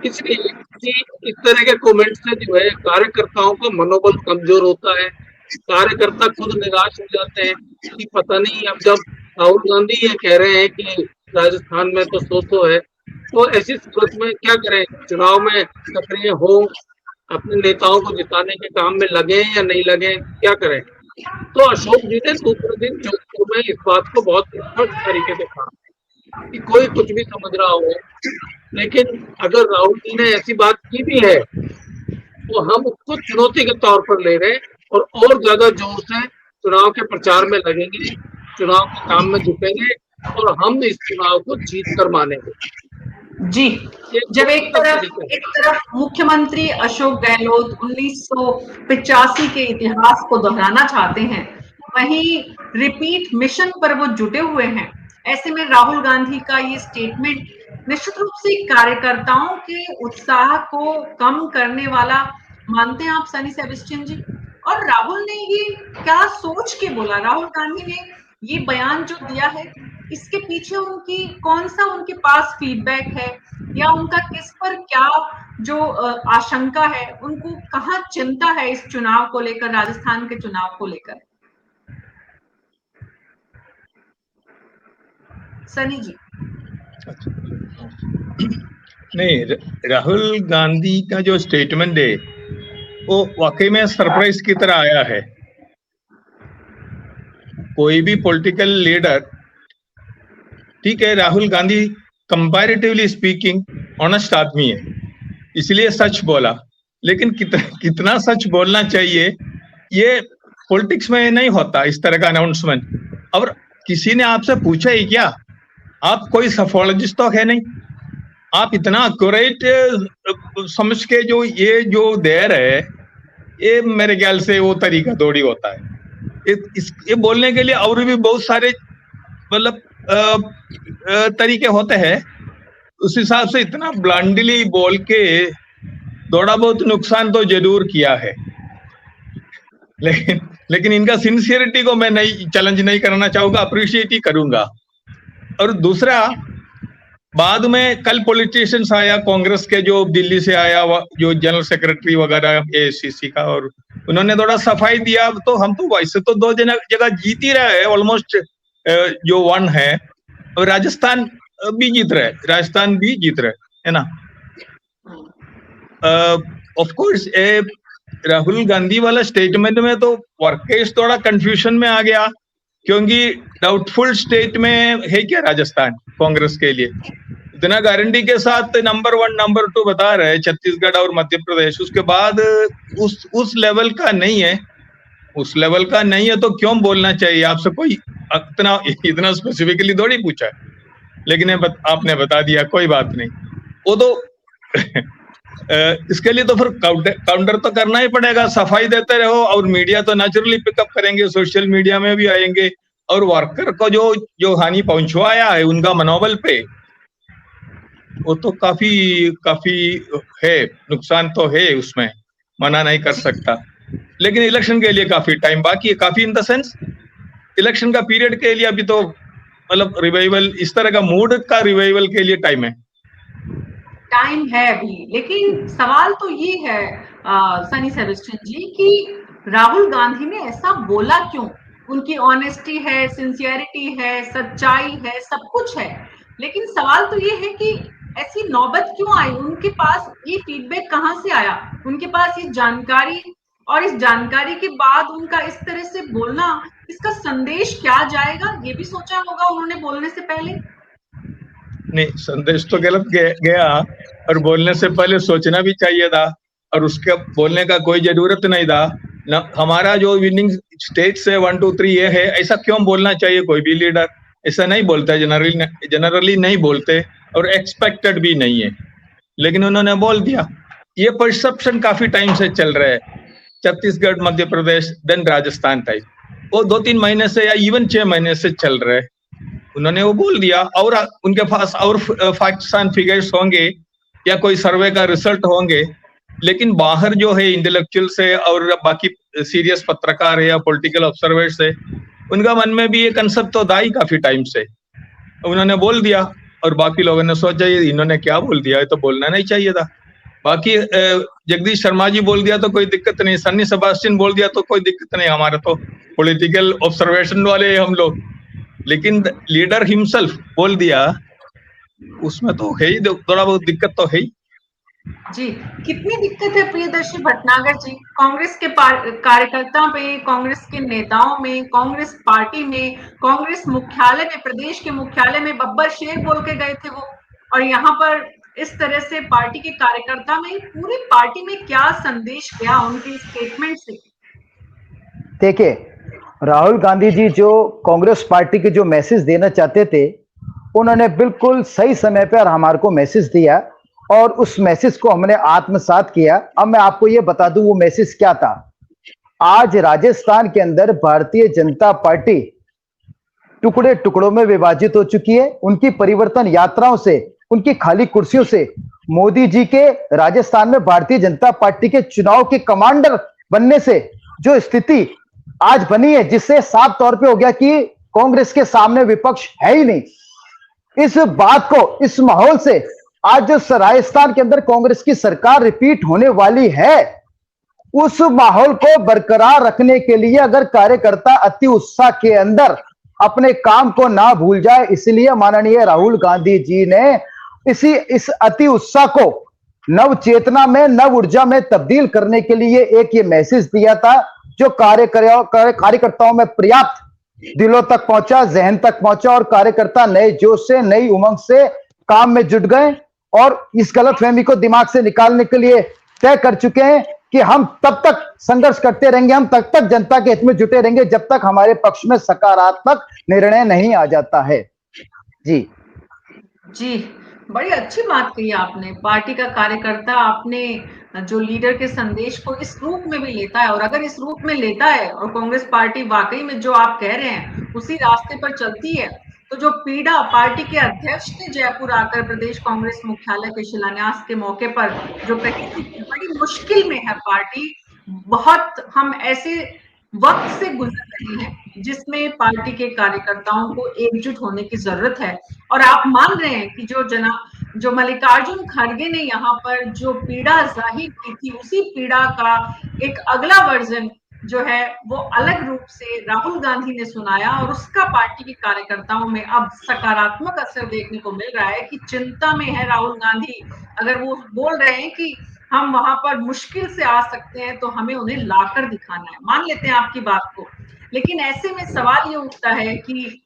इसलिए कि इस तरह के कमेंट से जो है कार्यकर्ताओं का मनोबल कमजोर होता है, कार्यकर्ता खुद निराश हो जाते हैं कि पता नहीं, अब जब राहुल गांधी ये कह रहे हैं कि राजस्थान में तो सो है, तो ऐसी सूरत में क्या करें, चुनाव में सक्रिय हो, अपने नेताओं को जिताने के काम में लगे या नहीं लगे, क्या करें। तो अशोक जी ने दूसरे दिन जोधपुर में इस बात को बहुत स्पष्ट तरीके से कहा कि कोई कुछ भी समझ रहा हो, लेकिन अगर राहुल जी ने ऐसी बात की भी है तो हम उसको चुनौती के तौर पर ले रहे हैं और ज्यादा जोर से चुनाव के प्रचार में लगेंगे, चुनाव के काम में जुटेंगे और हम इस चुनाव को जीत कर मानेंगे। जी, जब एक तरफ मुख्यमंत्री अशोक गहलोत 1985 के इतिहास को दोहराना चाहते हैं, वहीं रिपीट मिशन पर वो जुटे हुए हैं। ऐसे में राहुल गांधी का ये स्टेटमेंट निश्चित रूप से कार्यकर्ताओं के उत्साह को कम करने वाला मानते हैं आप सनी सेबेस्टियन जी? और राहुल ने ये क्या सोच के बोला, राहुल गांधी ने ये बयान जो दिया है, इसके पीछे उनकी कौन सा उनके पास फीडबैक है, या उनका किस पर क्या जो आशंका है, उनको कहाँ चिंता है इस चुनाव को लेकर, राजस्थान के चुनाव को लेकर? सनी जी। नहीं, राहुल गांधी का जो स्टेटमेंट है वो वाकई में सरप्राइज की तरह आया है। कोई भी पॉलिटिकल लीडर, ठीक है, Rahul Gandhi comparatively speaking honest आदमी है, इसलिए सच बोला, लेकिन कितना सच बोलना चाहिए ये पॉलिटिक्स में नहीं होता इस तरह का अनाउंसमेंट। और किसी ने आपसे पूछा ही क्या? आप कोई सफोलॉजिस्ट तो है नहीं, आप इतना एक्यूरेट समझ के जो दे रहे हैं, ये मेरे ख्याल से वो तरीका थोड़ी होता है। ये बोलने के लिए और भी बहुत सारे मतलब तरीके होते हैं, उस हिसाब से इतना ब्लंडली बोल के थोड़ा बहुत नुकसान तो जरूर किया है, लेकिन इनका सिंसियरिटी को मैं नहीं चैलेंज नहीं करना चाहूंगा, अप्रिशिएट ही करूंगा। और दूसरा, बाद में कल पॉलिटिशियंस आया कांग्रेस के, जो दिल्ली से आया, जो जनरल सेक्रेटरी वगैरह एआईसीसी का, और उन्होंने थोड़ा सफाई दिया, तो हम तो वैसे तो 2 जगह जीत ही रहे हैं ऑलमोस्ट, जो 1 है, और राजस्थान भी जीत रहे, राजस्थान भी जीत रहे, है ना। ऑफ कोर्स राहुल गांधी वाला स्टेटमेंट में तो वर्केश थोड़ा कंफ्यूजन में आ गया, क्योंकि डाउटफुल स्टेट में है क्या राजस्थान कांग्रेस के लिए, इतना गारंटी के साथ नंबर 1 नंबर 2 बता रहे हैं छत्तीसगढ़ और मध्य प्रदेश, उसके बाद उस लेवल का नहीं है, उस लेवल का नहीं है तो क्यों बोलना चाहिए। आपसे कोई इतना स्पेसिफिकली थोड़ी पूछा है, लेकिन आपने बता दिया, कोई बात नहीं, वो तो इसके लिए तो फिर काउंटर तो करना ही पड़ेगा, सफाई देते रहो, और मीडिया तो नेचुरली पिकअप करेंगे, सोशल मीडिया में भी आएंगे, और वर्कर को जो हानि पहुंचवाया है उनका मनोबल पे, वो तो काफी है, नुकसान तो है, उसमें मना नहीं कर सकता। लेकिन इलेक्शन के लिए काफी टाइम बाकी है, काफी इन द सेंस इलेक्शन का पीरियड के लिए अभी तो मतलब रिवाइवल, इस तरह का मूड का रिवाइवल के लिए टाइम है अभी। लेकिन सवाल तो ये है सनी सेबेस्टियन जी कि राहुल गांधी ने ऐसा बोला क्यों? उनकी ऑनेस्टी है, सिंसियरिटी है, सच्चाई है, सब कुछ है, लेकिन सवाल तो ये है कि ऐसी नौबत क्यों आई? उनके पास ये फीडबैक कहां से आया? उनके पास ये जानकारी, और इस जानकारी के बाद उनका इस तरह से बोलना, इसका संदेश क्या जाएगा, ये भी सोचा होगा उन्होंने बोलने से पहले? नहीं, संदेश तो गलत गया, और बोलने से पहले सोचना भी चाहिए था, और उसके बोलने का कोई जरूरत नहीं था ना। हमारा जो विनिंग स्टेट से 1 2 3 ये है, ऐसा क्यों बोलना चाहिए? कोई भी लीडर ऐसा नहीं बोलता, जनरली नहीं बोलते, और एक्सपेक्टेड भी नहीं है, लेकिन उन्होंने बोल दिया। ये परसेप्शन काफी टाइम से चल रहा है, छत्तीसगढ़, मध्य प्रदेश, देन राजस्थान टाइप, वो 2-3 महीने से या इवन 6 महीने से चल रहे है। उन्होंने वो बोल दिया, और उनके पास और फैक्ट्स एंड फिगर्स होंगे या कोई सर्वे का रिजल्ट होंगे, लेकिन बाहर जो है इंटेलेक्चुअल से और बाकी सीरियस पत्रकार है या पॉलिटिकल ऑब्जर्वर्स है, उनका मन में भी ये कंसेप्ट तो था ही काफी टाइम से। उन्होंने बोल दिया, और बाकी लोगों ने सोचा ये इन्होंने क्या बोल दिया, ये तो बोलना नहीं चाहिए था। बाकी जगदीश शर्मा जी बोल दिया तो कोई दिक्कत नहीं, सन्नी सेबेस्टियन बोल दिया तो कोई दिक्कत नहीं, हमारे तो पॉलिटिकल ऑब्जर्वेशन वाले हम लोग, लेकिन लीडर हिमसेल्फ बोल दिया, उसमें तो है ही थोड़ा बहुत दिक्कत तो है ही। जी, कितनी दिक्कत है प्रियदर्शी भटनागर जी? कांग्रेस के कार्यकर्ता में, कांग्रेस के नेताओं में, कांग्रेस पार्टी में, कांग्रेस मुख्यालय में, प्रदेश के मुख्यालय में बब्बर शेर बोल के गए थे वो, और यहाँ पर इस तरह से पार्टी के कार्यकर्ता में, पूरी पार्टी में क्या संदेश गया उनके स्टेटमेंट से? देखिए, राहुल गांधी जी जो कांग्रेस पार्टी के जो मैसेज देना चाहते थे, उन्होंने बिल्कुल सही समय पर हमारे को मैसेज दिया, और उस मैसेज को हमने आत्मसात किया। अब मैं आपको यह बता दूं वो मैसेज क्या था। आज राजस्थान के अंदर भारतीय जनता पार्टी टुकड़े टुकड़ों में विभाजित हो चुकी है। उनकी परिवर्तन यात्राओं से, उनकी खाली कुर्सियों से, मोदी जी के राजस्थान में भारतीय जनता पार्टी के चुनाव के कमांडर बनने से जो स्थिति आज बनी है, जिससे साफ तौर पे हो गया कि कांग्रेस के सामने विपक्ष है ही नहीं। इस बात को, इस माहौल से आज जो राजस्थान के अंदर कांग्रेस की सरकार रिपीट होने वाली है, उस माहौल को बरकरार रखने के लिए अगर कार्यकर्ता अति उत्साह के अंदर अपने काम को ना भूल जाए, इसलिए माननीय राहुल गांधी जी ने इस अति उत्साह को नव चेतना में, नव ऊर्जा में तब्दील करने के लिए एक ये मैसेज दिया था, जो कार्यकर्ताओं में पर्याप्त दिलों तक पहुंचा, जहन तक पहुंचा, और कार्यकर्ता नए जोश से, नई उमंग से काम में जुट गए, और इस गलतफहमी को दिमाग से निकालने के लिए तय कर चुके हैं कि हम तब तक संघर्ष करते रहेंगे, हम तब तक जनता के हित में जुटे रहेंगे जब तक हमारे पक्ष में सकारात्मक निर्णय नहीं आ जाता है। जी जी, बड़ी अच्छी बात कही आपने। पार्टी का कार्यकर्ता अपने जो लीडर के संदेश को इस रूप में भी लेता है, और अगर इस रूप में लेता है और कांग्रेस पार्टी वाकई में जो आप कह रहे हैं उसी रास्ते पर चलती है, तो जो पीड़ा पार्टी के अध्यक्ष ने जयपुर आकर प्रदेश कांग्रेस मुख्यालय के शिलान्यास के मौके पर जो कही थी, बड़ी मुश्किल में है पार्टी, बहुत हम ऐसे वक्त से गुजर रहे हैं जिसमें पार्टी के कार्यकर्ताओं को एकजुट होने की जरूरत है। और आप मान रहे हैं कि जो जो मल्लिकार्जुन खड़गे ने यहाँ पर जो पीड़ा जाहिर की थी, उसी पीड़ा का एक अगला वर्जन जो है वो अलग रूप से राहुल गांधी ने सुनाया और उसका पार्टी के कार्यकर्ताओं में अब सकारात्मक असर देखने को मिल रहा है कि चिंता में है राहुल गांधी। अगर वो बोल रहे हैं कि हम वहां पर मुश्किल से आ सकते हैं तो हमें उन्हें लाकर दिखाना है। मान लेते हैं आपकी बात को, लेकिन ऐसे में सवाल ये उठता है कि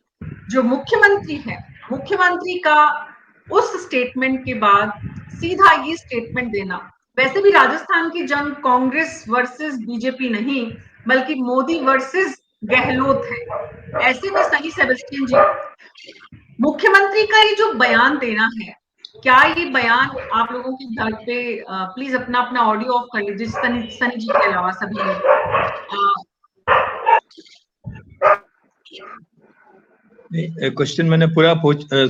जो मुख्यमंत्री है, मुख्यमंत्री का उस स्टेटमेंट के बाद सीधा ये स्टेटमेंट देना, वैसे भी राजस्थान की जंग कांग्रेस वर्सेस बीजेपी नहीं बल्कि मोदी वर्सेस गहलोत है। ऐसे में सनी सेबेस्टियन जी, मुख्यमंत्री का ये जो बयान देना है, क्या ये बयान आप लोगों के घर पे प्लीज अपना अपना ऑडियो ऑफ कर लीजिए, सनी जी के अलावा सभी लोग। क्वेश्चन मैंने पूरा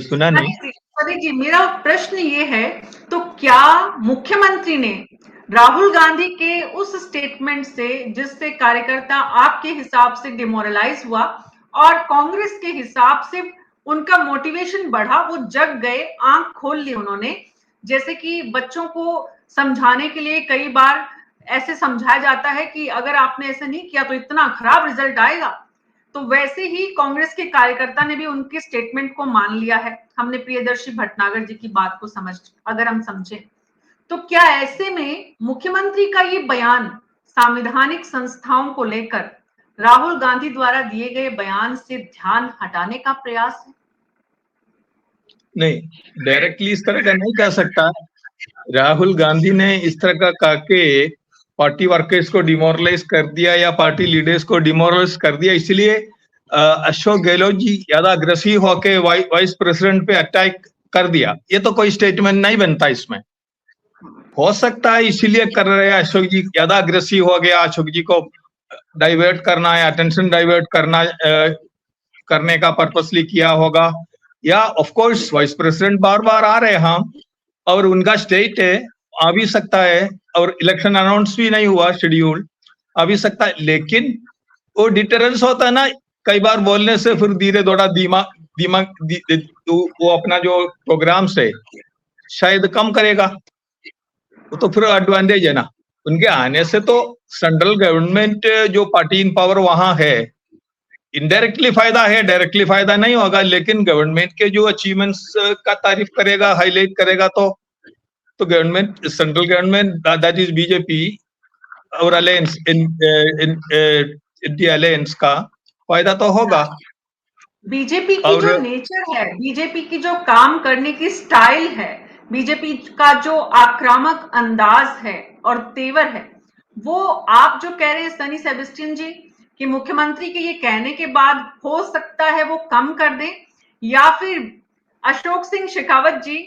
सुना नहीं। सनी जी, मेरा प्रश्न ये है, तो क्या मुख्यमंत्री ने राहुल गांधी के उस स्टेटमेंट से, जिससे कार्यकर्ता आपके हिसाब से डिमोरलाइज हुआ और कांग्रेस के हिसाब से उनका मोटिवेशन बढ़ा, वो जग गए, आंख खोल ली उन्होंने, जैसे कि बच्चों को समझाने के लिए कई बार ऐसे समझाया जाता है कि अगर आपने ऐसे नहीं किया तो इतना खराब रिजल्ट आएगा, तो वैसे ही कांग्रेस के कार्यकर्ता ने भी उनके स्टेटमेंट को मान लिया है। हमने प्रियदर्शी भटनागर जी की बात को अगर हम समझें, तो क्या ऐसे में मुख्यमंत्री का ये बयान संवैधानिक संस्थाओं को लेकर राहुल गांधी द्वारा दिए गए बयान से ध्यान हटाने का प्रयास है? नहीं, डायरेक्टली इस तरह का नहीं कह सकता। राहुल गांधी ने इस तरह का कहा के पार्टी वर्कर्स को डिमोरलाइज कर दिया या पार्टी लीडर्स को डिमोरलाइज कर दिया, इसलिए अशोक गहलोत जी ज्यादा अग्रेसिव होके वाइस प्रेसिडेंट पे अटैक कर दिया, ये तो कोई स्टेटमेंट नहीं बनता इसमें। हो सकता है इसीलिए कर रहे हैं, अशोक जी ज्यादा अग्रेसिव हो गया, अशोक जी को डाइवर्ट करना है, अटेंशन डाइवर्ट करने का पर्पसली किया होगा, या ऑफ कोर्स वाइस प्रेसिडेंट बार बार आ रहे हैं हम, और उनका स्टेट है, आ भी सकता है, और इलेक्शन अनाउंस भी नहीं हुआ, शेड्यूल आ भी सकता है, लेकिन वो डिटरेंस होता है ना, कई बार बोलने से फिर धीरे थोड़ा वो अपना जो प्रोग्राम से शायद कम करेगा, तो फिर एडवांटेज है ना। उनके आने से तो सेंट्रल गवर्नमेंट जो पार्टी इन पावर वहां है, इनडायरेक्टली फायदा है, डायरेक्टली फायदा नहीं होगा, लेकिन गवर्नमेंट के जो अचीवमेंट्स का तारीफ करेगा, हाईलाइट करेगा, तो government, central government that is BJP और अलायंस इंडिया अलायंस का फायदा तो होगा। बीजेपी की जो नेचर है, बीजेपी की जो काम करने की स्टाइल है, बीजेपी का जो आक्रामक अंदाज है और तेवर है, वो आप जो कह रहे हैं सनी सेबेस्टियन जी कि मुख्यमंत्री के ये कहने के बाद हो सकता है वो कम कर दें, या फिर अशोक सिंह शेखावत जी,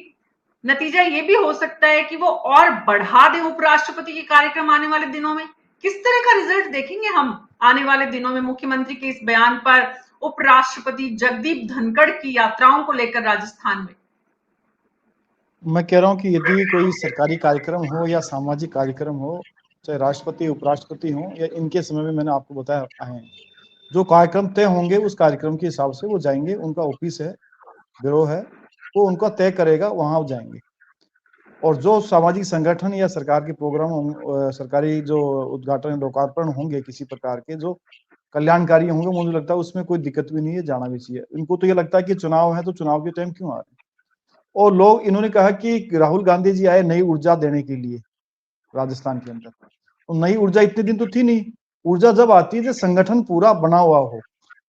नतीजा ये भी हो सकता है कि वो और बढ़ा दें उपराष्ट्रपति के कार्यक्रम आने वाले दिनों में? किस तरह का रिजल्ट देखेंगे हम आने वाले दिनों में मुख्यमंत्री के इस बयान पर, उपराष्ट्रपति जगदीप धनखड़ की यात्राओं को लेकर राजस्थान में? मैं कह रहा हूं कि यदि कोई सरकारी कार्यक्रम हो या सामाजिक कार्यक्रम हो, चाहे राष्ट्रपति उपराष्ट्रपति हो या इनके समय में, मैंने आपको बताया आए हैं, जो कार्यक्रम तय होंगे उस कार्यक्रम के हिसाब से वो जाएंगे, उनका ऑफिस है, ब्यूरो है, वो उनका तय करेगा, वहां जाएंगे। और जो सामाजिक संगठन या सरकार के प्रोग्राम, सरकारी जो उद्घाटन लोकार्पण होंगे किसी प्रकार के जो कल्याणकारी होंगे, मुझे लगता है उसमें कोई दिक्कत भी नहीं है, जाना भी चाहिए। इनको तो ये लगता है कि चुनाव है तो चुनाव के टाइम क्यों आ रहे हैं। और लोग, इन्होंने कहा कि राहुल गांधी जी आए नई ऊर्जा देने के लिए राजस्थान के अंदर, तो नई ऊर्जा इतने दिन तो थी नहीं। ऊर्जा जब आती है तो संगठन पूरा बना हुआ हो।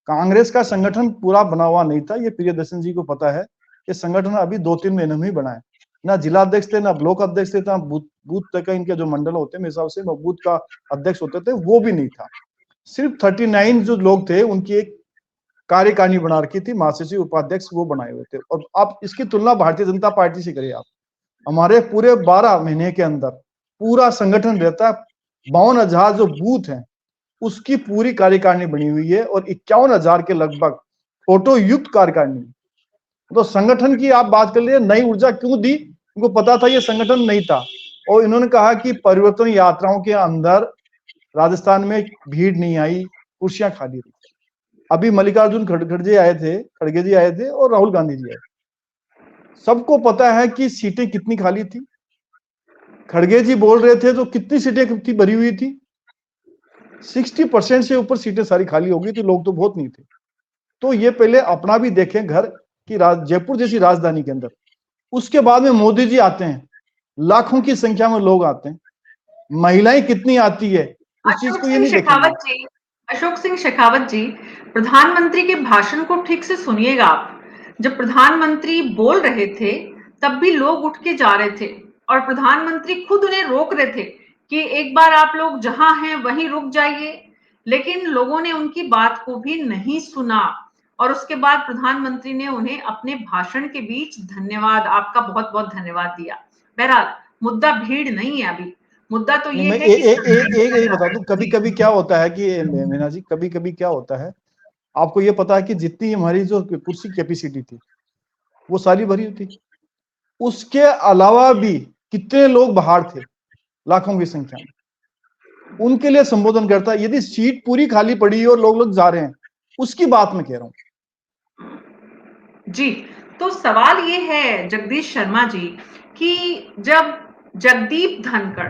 कांग्रेस का संगठन पूरा बना हुआ नहीं था, ये प्रियदर्शन जी को पता है। ये संगठन अभी 2-3 महीने में ही बना है, ना जिला अध्यक्ष थे, ना ब्लॉक अध्यक्ष थे, ना बूथ तक का इनके जो मंडल होते हैं, मेरे हिसाब से बूथ का अध्यक्ष होते थे, वो भी नहीं था। सिर्फ 39 जो लोग थे उनकी एक कार्यकारिणी बना रखी थी, महासचिव उपाध्यक्ष वो बनाए हुए थे। और आप इसकी तुलना भारतीय जनता पार्टी से करिए, आप हमारे पूरे 12 महीने के अंदर पूरा संगठन रहता है, 52,000 जो बूथ हैं उसकी पूरी कार्यकारिणी बनी हुई है, और 51,000 के लगभग फोटो युक्त कार्यकारिणी। तो संगठन की आप बात कर लीजिए, नई ऊर्जा क्यों दी? इनको पता था ये संगठन नहीं था, और इन्होंने कहा कि परिवर्तन यात्राओं के अंदर राजस्थान में भीड़ नहीं आई, कुर्सियां खाली रही। अभी मल्लिकार्जुन खड़गे जी आए थे और राहुल गांधी जी आए, सबको पता है कि सीटें कितनी खाली थी। खड़गे जी बोल रहे थे तो कितनी सीटें कितनी भरी हुई थी, 60% से ऊपर सीटें सारी खाली हो गई थी, लोग तो बहुत नहीं थे। तो ये पहले अपना भी देखें घर की, जयपुर जैसी राजधानी के अंदर। उसके बाद में मोदी जी आते हैं, लाखों की संख्या में लोग आते हैं, महिलाएं कितनी आती है, उस चीज को ये नहीं देखेंगे। अशोक सिंह शेखावत जी, प्रधानमंत्री के भाषण को ठीक से सुनिएगा आप। जब प्रधानमंत्री बोल रहे थे तब भी लोग उठ के जा रहे थे और प्रधानमंत्री खुद उन्हें रोक रहे थे कि एक बार आप लोग जहां हैं वहीं रुक जाइए, लेकिन लोगों ने उनकी बात को भी नहीं सुना और उसके बाद प्रधानमंत्री ने उन्हें अपने भाषण के बीच धन्यवाद, आपका बहुत बहुत धन्यवाद दिया। बहरहाल मुद्दा भीड़ नहीं है, अभी मुद्दा तो ये है कि एक बता दूं, कभी कभी क्या होता है कि मीना जी, कभी कभी क्या होता है, आपको ये पता है कि जितनी हमारी जो कुर्सी कैपेसिटी थी वो सारी भरी थी, उसके अलावा भी कितने लोग बाहर थे, लाखों की संख्या में, उनके लिए संबोधन करता है। यदि सीट पूरी खाली पड़ी है और लोग जा रहे हैं, उसकी बात मैं कह रहा हूं जी। तो सवाल ये है जगदीश शर्मा जी कि जब जगदीप धनखड़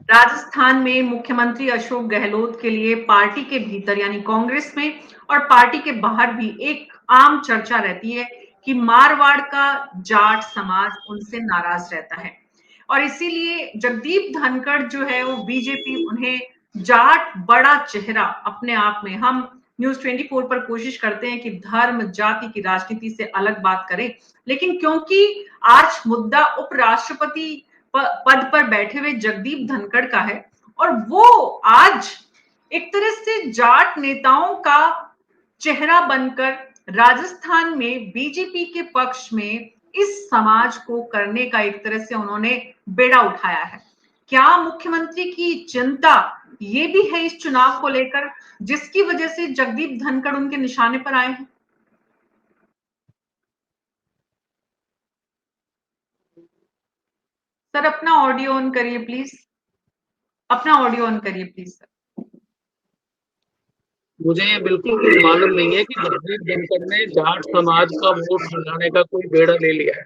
राजस्थान में मुख्यमंत्री अशोक गहलोत के लिए पार्टी के भीतर यानी कांग्रेस में और पार्टी के बाहर भी एक आम चर्चा रहती है कि मारवाड़ का जाट समाज उनसे नाराज रहता है और इसीलिए जगदीप धनखड़ जो है वो बीजेपी उन्हें जाट बड़ा चेहरा अपने आप में, हम न्यूज 24 पर कोशिश करते हैं कि धर्म जाति की राजनीति से अलग बात करें, लेकिन क्योंकि आज मुद्दा उपराष्ट्रपति पद पर बैठे हुए जगदीप धनखड़ का है और वो आज एक तरह से जाट नेताओं का चेहरा बनकर राजस्थान में बीजेपी के पक्ष में इस समाज को करने का एक तरह से उन्होंने बेड़ा उठाया है। क्या मुख्यमंत्री की चिंता ये भी है इस चुनाव को लेकर जिसकी वजह से जगदीप धनखड़ उनके निशाने पर आए हैं? सर अपना ऑडियो ऑन करिए प्लीज, अपना ऑडियो ऑन करिए प्लीज सर। मुझे ये बिल्कुल कुछ मालूम नहीं है कि जगदीप धनखड़ ने जाट समाज का वोट बनाने का कोई बेड़ा ले लिया है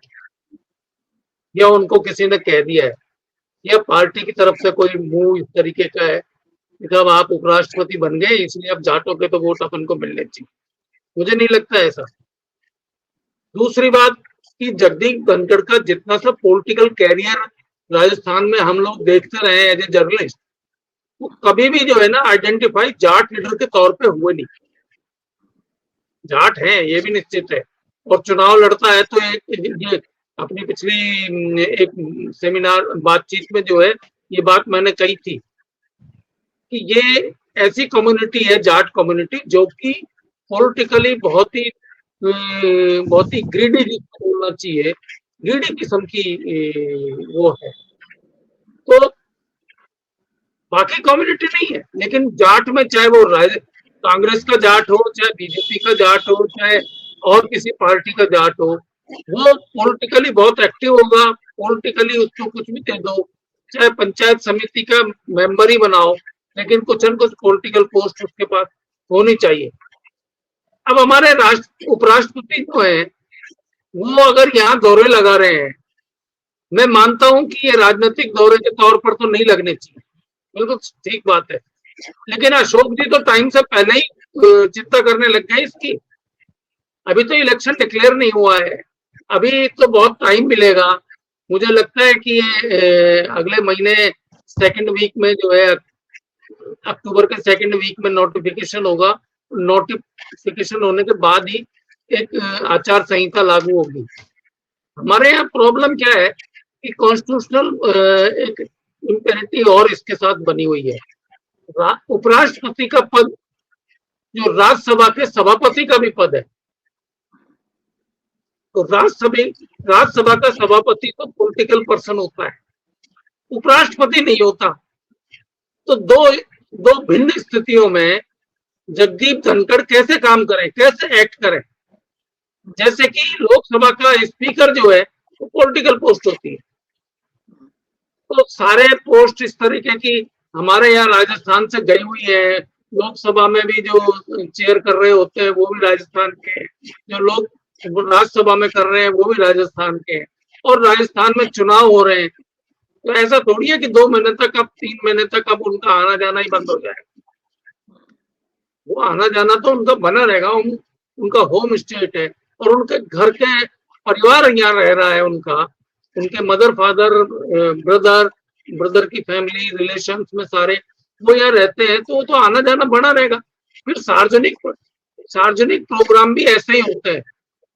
या उनको किसी ने कह दिया है या पार्टी की तरफ से कोई मुंह इस तरीके का है कि जब आप उपराष्ट्रपति बन गए इसलिए अब जाटों के तो वोट अपन को मिलने चाहिए। मुझे नहीं लगता ऐसा। दूसरी बात कि जगदीप धनखड़ का जितना सा पॉलिटिकल कैरियर राजस्थान में हम लोग देखते रहे एज ए जर्नलिस्ट, वो कभी भी जो है ना आइडेंटिफाई जाट लीडर के तौर पे हुए नहीं। जाट है ये भी निश्चित है और चुनाव लड़ता है तो ये अपनी पिछली एक सेमिनार बातचीत में जो है ये बात मैंने कही थी कि ये ऐसी कम्युनिटी है जाट कम्युनिटी जो कि पॉलिटिकली बहुत ही ग्रीडी बोलना चाहिए, ग्रीडी किस्म की वो है। तो बाकी कम्युनिटी नहीं है, लेकिन जाट में चाहे वो कांग्रेस का जाट हो, चाहे बीजेपी का जाट हो, चाहे और किसी पार्टी का जाट हो, वो पॉलिटिकली बहुत एक्टिव होगा। पॉलिटिकली उसको कुछ भी दे दो, चाहे पंचायत समिति का मेंबर ही बनाओ, लेकिन कुछ न कुछ पॉलिटिकल पोस्ट उसके पास होनी चाहिए। अब हमारे उपराष्ट्रपति जो है वो अगर यहाँ दौरे लगा रहे हैं, मैं मानता हूं कि ये राजनीतिक दौरे के तौर पर तो नहीं लगने चाहिए, बिल्कुल ठीक बात है, लेकिन अशोक जी तो टाइम से पहले ही चिंता करने लग गए इसकी। अभी तो इलेक्शन डिक्लेयर नहीं हुआ है, अभी तो बहुत टाइम मिलेगा। मुझे लगता है कि अगले महीने सेकंड वीक में जो है अक्टूबर के सेकंड वीक में नोटिफिकेशन होगा। नोटिफिकेशन होने के बाद ही एक आचार संहिता लागू होगी। हमारे यहाँ प्रॉब्लम क्या है कि कॉन्स्टिट्यूशनल एक इम्पेरेटिव और इसके साथ बनी हुई है। उपराष्ट्रपति का पद जो राज्यसभा के सभापति का भी पद है, तो राज्यसभा का सभापति तो पॉलिटिकल पर्सन होता है, उपराष्ट्रपति नहीं होता। तो दो भिन्न स्थितियों में जगदीप धनखड़ कैसे काम करें, कैसे एक्ट करें। जैसे कि लोकसभा का स्पीकर जो है वो पॉलिटिकल पोस्ट होती है, तो सारे पोस्ट इस तरीके की हमारे यहाँ राजस्थान से गई हुई है। लोकसभा में भी जो चेयर कर रहे होते हैं वो भी राजस्थान के, जो लोग राज्यसभा में कर रहे हैं, वो भी राजस्थान के हैं, और राजस्थान में चुनाव हो रहे हैं। तो ऐसा थोड़ी है कि 2 महीने तक, अब 3 महीने तक अब उनका आना जाना ही बंद हो जाएगा। वो आना जाना तो उनका बना रहेगा, उनका होम स्टेट है, और उनके घर के परिवार यहाँ रह रहा है, उनके मदर फादर ब्रदर की फैमिली रिलेशंस में सारे वो यहाँ रहते हैं, तो वो तो आना जाना बना रहेगा। फिर सार्वजनिक प्रोग्राम भी ऐसे ही होते हैं।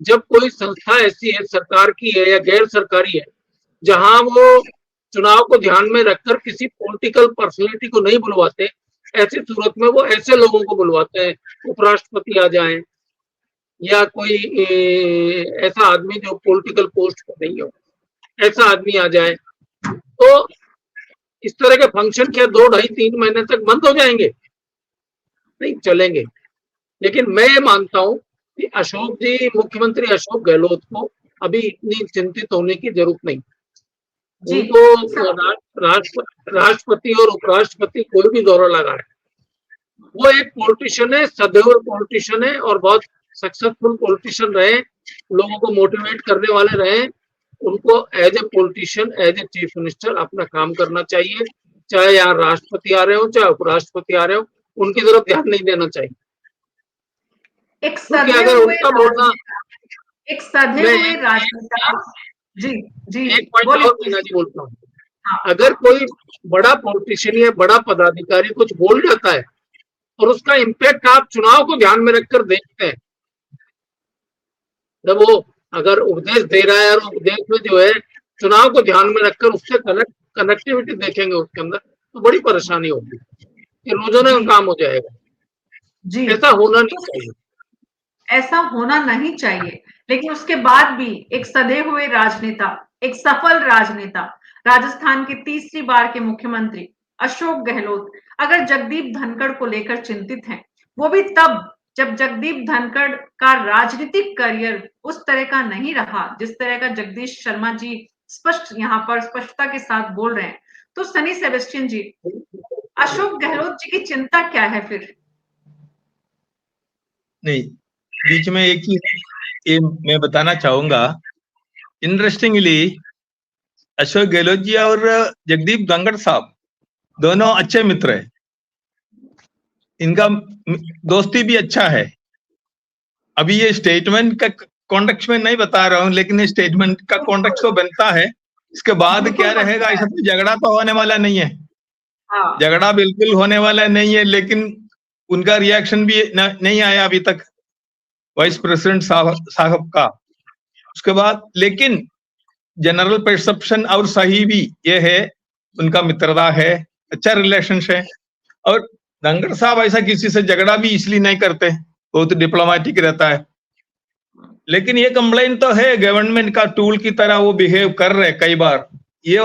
जब कोई संस्था ऐसी है, सरकार की है या गैर सरकारी है, जहां वो चुनाव को ध्यान में रखकर किसी पॉलिटिकल पर्सनैलिटी को नहीं बुलवाते, ऐसी सूरत में वो ऐसे लोगों को बुलवाते हैं, उपराष्ट्रपति आ जाए या कोई ऐसा आदमी जो पॉलिटिकल पोस्ट पर नहीं हो, ऐसा आदमी आ जाए, तो इस तरह के फंक्शन क्या 2, 2.5, 3 महीने तक बंद हो जाएंगे? नहीं चलेंगे। लेकिन मैं ये मानता हूं कि मुख्यमंत्री अशोक गहलोत को अभी इतनी चिंतित होने की जरूरत नहीं। उनको राष्ट्रपति और उपराष्ट्रपति कोई भी दौरा लगा है, वो एक पॉलिटिशियन है, सदैव पॉलिटिशियन है, और बहुत सक्सेसफुल पॉलिटिशियन रहे, लोगों को मोटिवेट करने वाले रहे। उनको as a politician, as a chief minister अपना काम करना चाहिए, चाहे यहाँ राष्ट्रपति आ रहे हो, चाहे उपराष्ट्रपति आ रहे हो, उनकी तरफ ध्यान नहीं देना चाहिए। क्योंकि अगर उनका बोलना, एक सधे हुए राजनेता, जी एक पॉइंट और मीना जी बोलता हूँ, अगर कोई बड़ा पॉलिटिशियन या बड़ा पदाधिकारी कुछ बोल जाता है और उसका इम्पैक्ट आप चुनाव को ध्यान में रखकर देखते हैं, जब वो अगर उपदेश दे रहा है और उपदेश में जो है चुनाव को ध्यान में रखकर उससे कनेक्टिविटी देखेंगे उसके अंदर, तो बड़ी परेशानी होगी, कि रोजाना का काम हो जाएगा। जी, ऐसा होना नहीं चाहिए, ऐसा होना नहीं चाहिए। लेकिन उसके बाद भी एक सधे हुए राजनेता, एक सफल राजनेता, राजस्थान के 3री बार के मुख्यमंत्री अशोक गहलोत अगर जगदीप धनखड़ को लेकर चिंतित हैं, वो भी तब जब जगदीप धनखड़ का राजनीतिक करियर उस तरह का नहीं रहा जिस तरह का जगदीश शर्मा जी यहाँ पर स्पष्टता के साथ बोल रहे हैं। तो सनी सेबेस्टियन जी, अशोक गहलोत जी की चिंता क्या है फिर? नहीं, बीच में एक ही मैं बताना चाहूंगा। इंटरेस्टिंगली अशोक गहलोत जी और जगदीप धनखड़ साहब दोनों अच्छे मित्र हैं, इनका दोस्ती भी अच्छा है। अभी ये स्टेटमेंट का कॉन्टेक्स्ट में नहीं बता रहा हूं, लेकिन ये स्टेटमेंट का कॉन्टेक्स्ट तो बनता है। इसके बाद क्या रहेगा, ऐसा तो झगड़ा तो होने वाला नहीं है, झगड़ा बिल्कुल होने वाला नहीं है। लेकिन उनका रिएक्शन भी नहीं आया अभी तक वाइस प्रेसिडेंट साहब का। उसके बाद लेकिन जनरल परसेप्शन और सही भी ये है, उनका मित्रता है, अच्छा रिलेशंस है। और धनखड़ साहब ऐसा किसी से झगड़ा भी इसलिए नहीं करते, बहुत डिप्लोमेटिक रहता है। लेकिन ये कंप्लेंट तो है, गवर्नमेंट का टूल की तरह वो बिहेव कर रहे कई बार। ये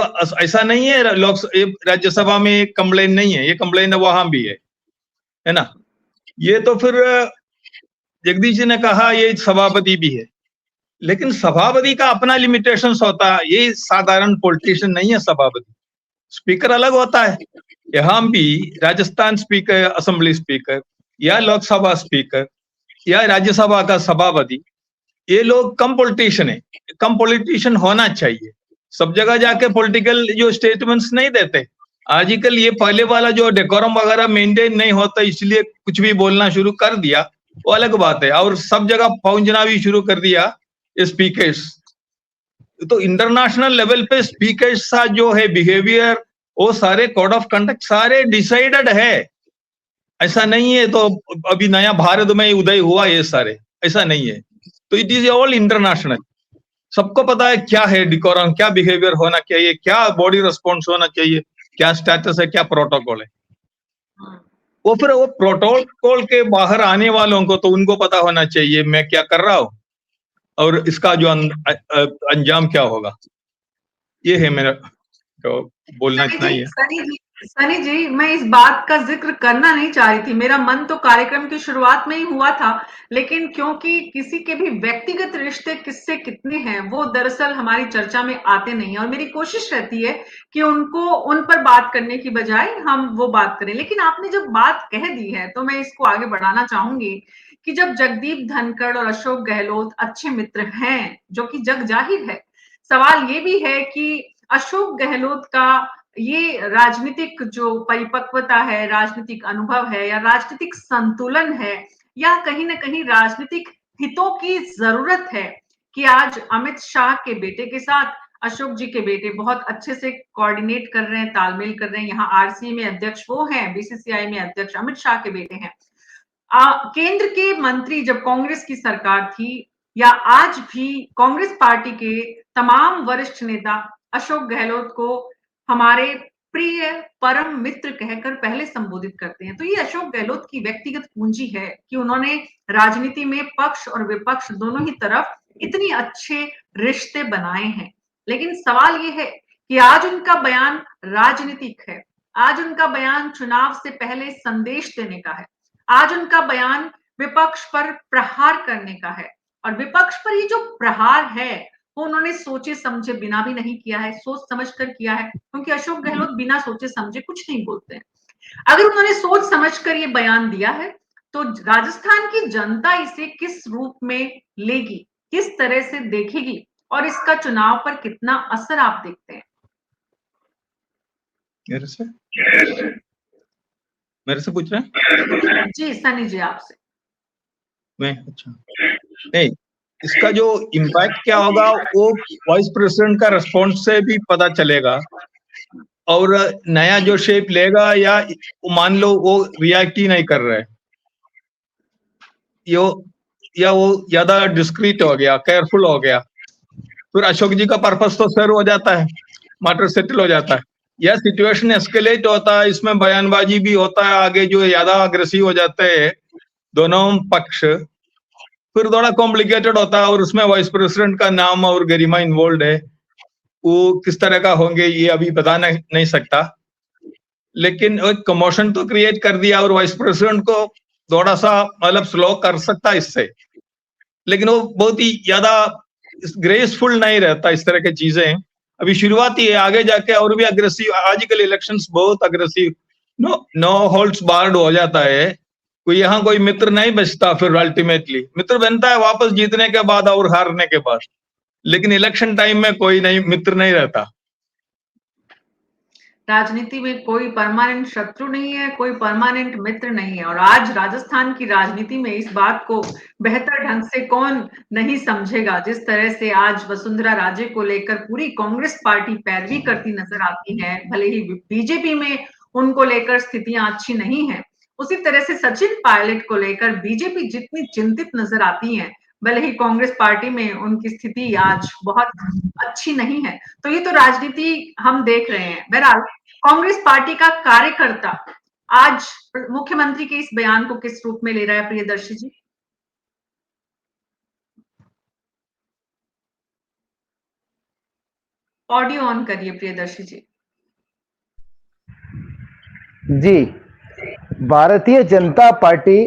ऐसा नहीं है राज्यसभा में एक कंप्लेंट नहीं है, ये कंप्लेंट वहां भी है ना। ये तो फिर जगदीश जी ने कहा ये सभापति भी है, लेकिन सभापति का अपना लिमिटेशंस होता है। ये साधारण पॉलिटिशियन नहीं है सभापति, स्पीकर अलग होता है। यहाँ भी राजस्थान स्पीकर, असेंबली स्पीकर या लोकसभा स्पीकर या राज्यसभा का सभापति, ये लोग कम पॉलिटिशियन है, कम पॉलिटिशियन होना चाहिए। सब जगह जाके पॉलिटिकल जो स्टेटमेंट्स नहीं देते। आजकल ये पहले वाला जो डेकोरम वगैरह मेंटेन नहीं होता, इसलिए कुछ भी बोलना शुरू कर दिया, वो अलग बात है। और सब जगह पहुंचना भी शुरू कर दिया स्पीकर्स। तो इंटरनेशनल लेवल पे स्पीकर्स का जो है बिहेवियर, वो सारे कोड ऑफ कंडक्ट सारे डिसाइडेड है। ऐसा नहीं है तो अभी नया भारत में उदय हुआ ये सारे, ऐसा नहीं है। तो इट इज ऑल इंटरनेशनल। सबको पता है क्या है डिकोरम, क्या बिहेवियर होना चाहिए, क्या बॉडी रिस्पॉन्स होना चाहिए, क्या स्टेटस है, क्या प्रोटोकॉल है। वो फिर वो प्रोटोकॉल के बाहर आने वालों को तो उनको पता होना चाहिए मैं क्या कर रहा हूं और इसका जो अंजाम क्या होगा। ये है मेरा जो बोलना इतना ही है। सनी जी, मैं इस बात का जिक्र करना नहीं चाह रही थी, मेरा मन तो कार्यक्रम की शुरुआत में ही हुआ था, लेकिन क्योंकि किसी के भी व्यक्तिगत रिश्ते किससे कितने हैं वो दरअसल हमारी चर्चा में आते नहीं है, और मेरी कोशिश रहती है कि उन पर बात करने की बजाय हम वो बात करें। लेकिन आपने जब बात कह दी है तो मैं इसको आगे बढ़ाना चाहूंगी कि जब जगदीप धनखड़ और अशोक गहलोत अच्छे मित्र हैं, जो कि जग जाहिर है, सवाल ये भी है कि अशोक गहलोत का ये राजनीतिक जो परिपक्वता है, राजनीतिक अनुभव है या राजनीतिक संतुलन है या कहीं ना कहीं राजनीतिक हितों की जरूरत है कि आज अमित शाह के बेटे के साथ अशोक जी के बेटे बहुत अच्छे से कोऑर्डिनेट कर रहे हैं, तालमेल कर रहे हैं। यहाँ आरसीए में अध्यक्ष वो हैं, बीसीसीआई में अध्यक्ष अमित शाह के बेटे हैं। केंद्र के मंत्री जब कांग्रेस की सरकार थी या आज भी कांग्रेस पार्टी के तमाम वरिष्ठ नेता अशोक गहलोत को हमारे प्रिय परम मित्र कहकर पहले संबोधित करते हैं। तो ये अशोक गहलोत की व्यक्तिगत पूंजी है कि उन्होंने राजनीति में पक्ष और विपक्ष दोनों ही तरफ इतने अच्छे रिश्ते बनाए हैं। लेकिन सवाल ये है कि आज उनका बयान राजनीतिक है, आज उनका बयान चुनाव से पहले संदेश देने का है, आज उनका बयान विपक्ष पर प्रहार करने का है। और विपक्ष पर ये जो प्रहार है वो उन्होंने सोचे समझे बिना भी नहीं किया है, सोच समझकर किया है, क्योंकि अशोक गहलोत बिना सोचे समझे कुछ नहीं बोलते हैं। अगर उन्होंने सोच समझकर ये बयान दिया है तो राजस्थान की जनता इसे किस रूप में लेगी, किस तरह से देखेगी और इसका चुनाव पर कितना असर आप देखते हैं? मेरे से पूछ रहे हैं? जी सनी जी आपसे। मैं अच्छा नहीं, इसका जो इम्पैक्ट क्या होगा वो वाइस प्रेसिडेंट का रिस्पॉन्स से भी पता चलेगा और नया जो शेप लेगा या मान लो वो रिएक्ट ही नहीं कर रहे या वो ज्यादा डिस्क्रीट हो गया, केयरफुल हो गया, फिर अशोक जी का पर्पस तो सर्व हो जाता है, मैटर सेटल हो जाता है। यह सिचुएशन एस्केलेट होता है, इसमें बयानबाजी भी होता है, आगे जो ज्यादा अग्रेसिव हो जाते हैं दोनों पक्ष, फिर थोड़ा कॉम्प्लिकेटेड होता है और उसमें वाइस प्रेसिडेंट का नाम और गरिमा इन्वॉल्व है। वो किस तरह का होंगे ये अभी बता नहीं सकता, लेकिन एक कमोशन तो क्रिएट कर दिया और वाइस प्रेसिडेंट को थोड़ा सा मतलब स्लो कर सकता है इससे, लेकिन वो बहुत ही ज्यादा ग्रेसफुल नहीं रहता इस तरह की चीजें। अभी शुरुआत ही है, आगे जाके और भी अग्रेसिव, आजकल इलेक्शंस बहुत अग्रेसिव, नो होल्ड्स बार्ड हो जाता है, कोई यहाँ कोई मित्र नहीं बचता, फिर अल्टीमेटली मित्र बनता है वापस जीतने के बाद और हारने के बाद, लेकिन इलेक्शन टाइम में कोई नहीं मित्र नहीं रहता। राजनीति में कोई परमानेंट शत्रु नहीं है, कोई परमानेंट मित्र नहीं है। और आज राजस्थान की राजनीति में इस बात को बेहतर ढंग से कौन नहीं समझेगा, जिस तरह से आज वसुंधरा राजे को लेकर पूरी कांग्रेस पार्टी पैरवी करती नजर आती है, भले ही बीजेपी में उनको लेकर स्थितियां अच्छी नहीं है, उसी तरह से सचिन पायलट को लेकर बीजेपी जितनी चिंतित नजर आती है, भले ही कांग्रेस पार्टी में उनकी स्थिति आज बहुत अच्छी नहीं है। तो ये तो राजनीति हम देख रहे हैं। बहरहाल कांग्रेस पार्टी का कार्यकर्ता आज मुख्यमंत्री के इस बयान को किस रूप में ले रहा है, प्रियदर्शी जी? ऑडियो ऑन करिए प्रियदर्शी जी। जी, भारतीय जनता पार्टी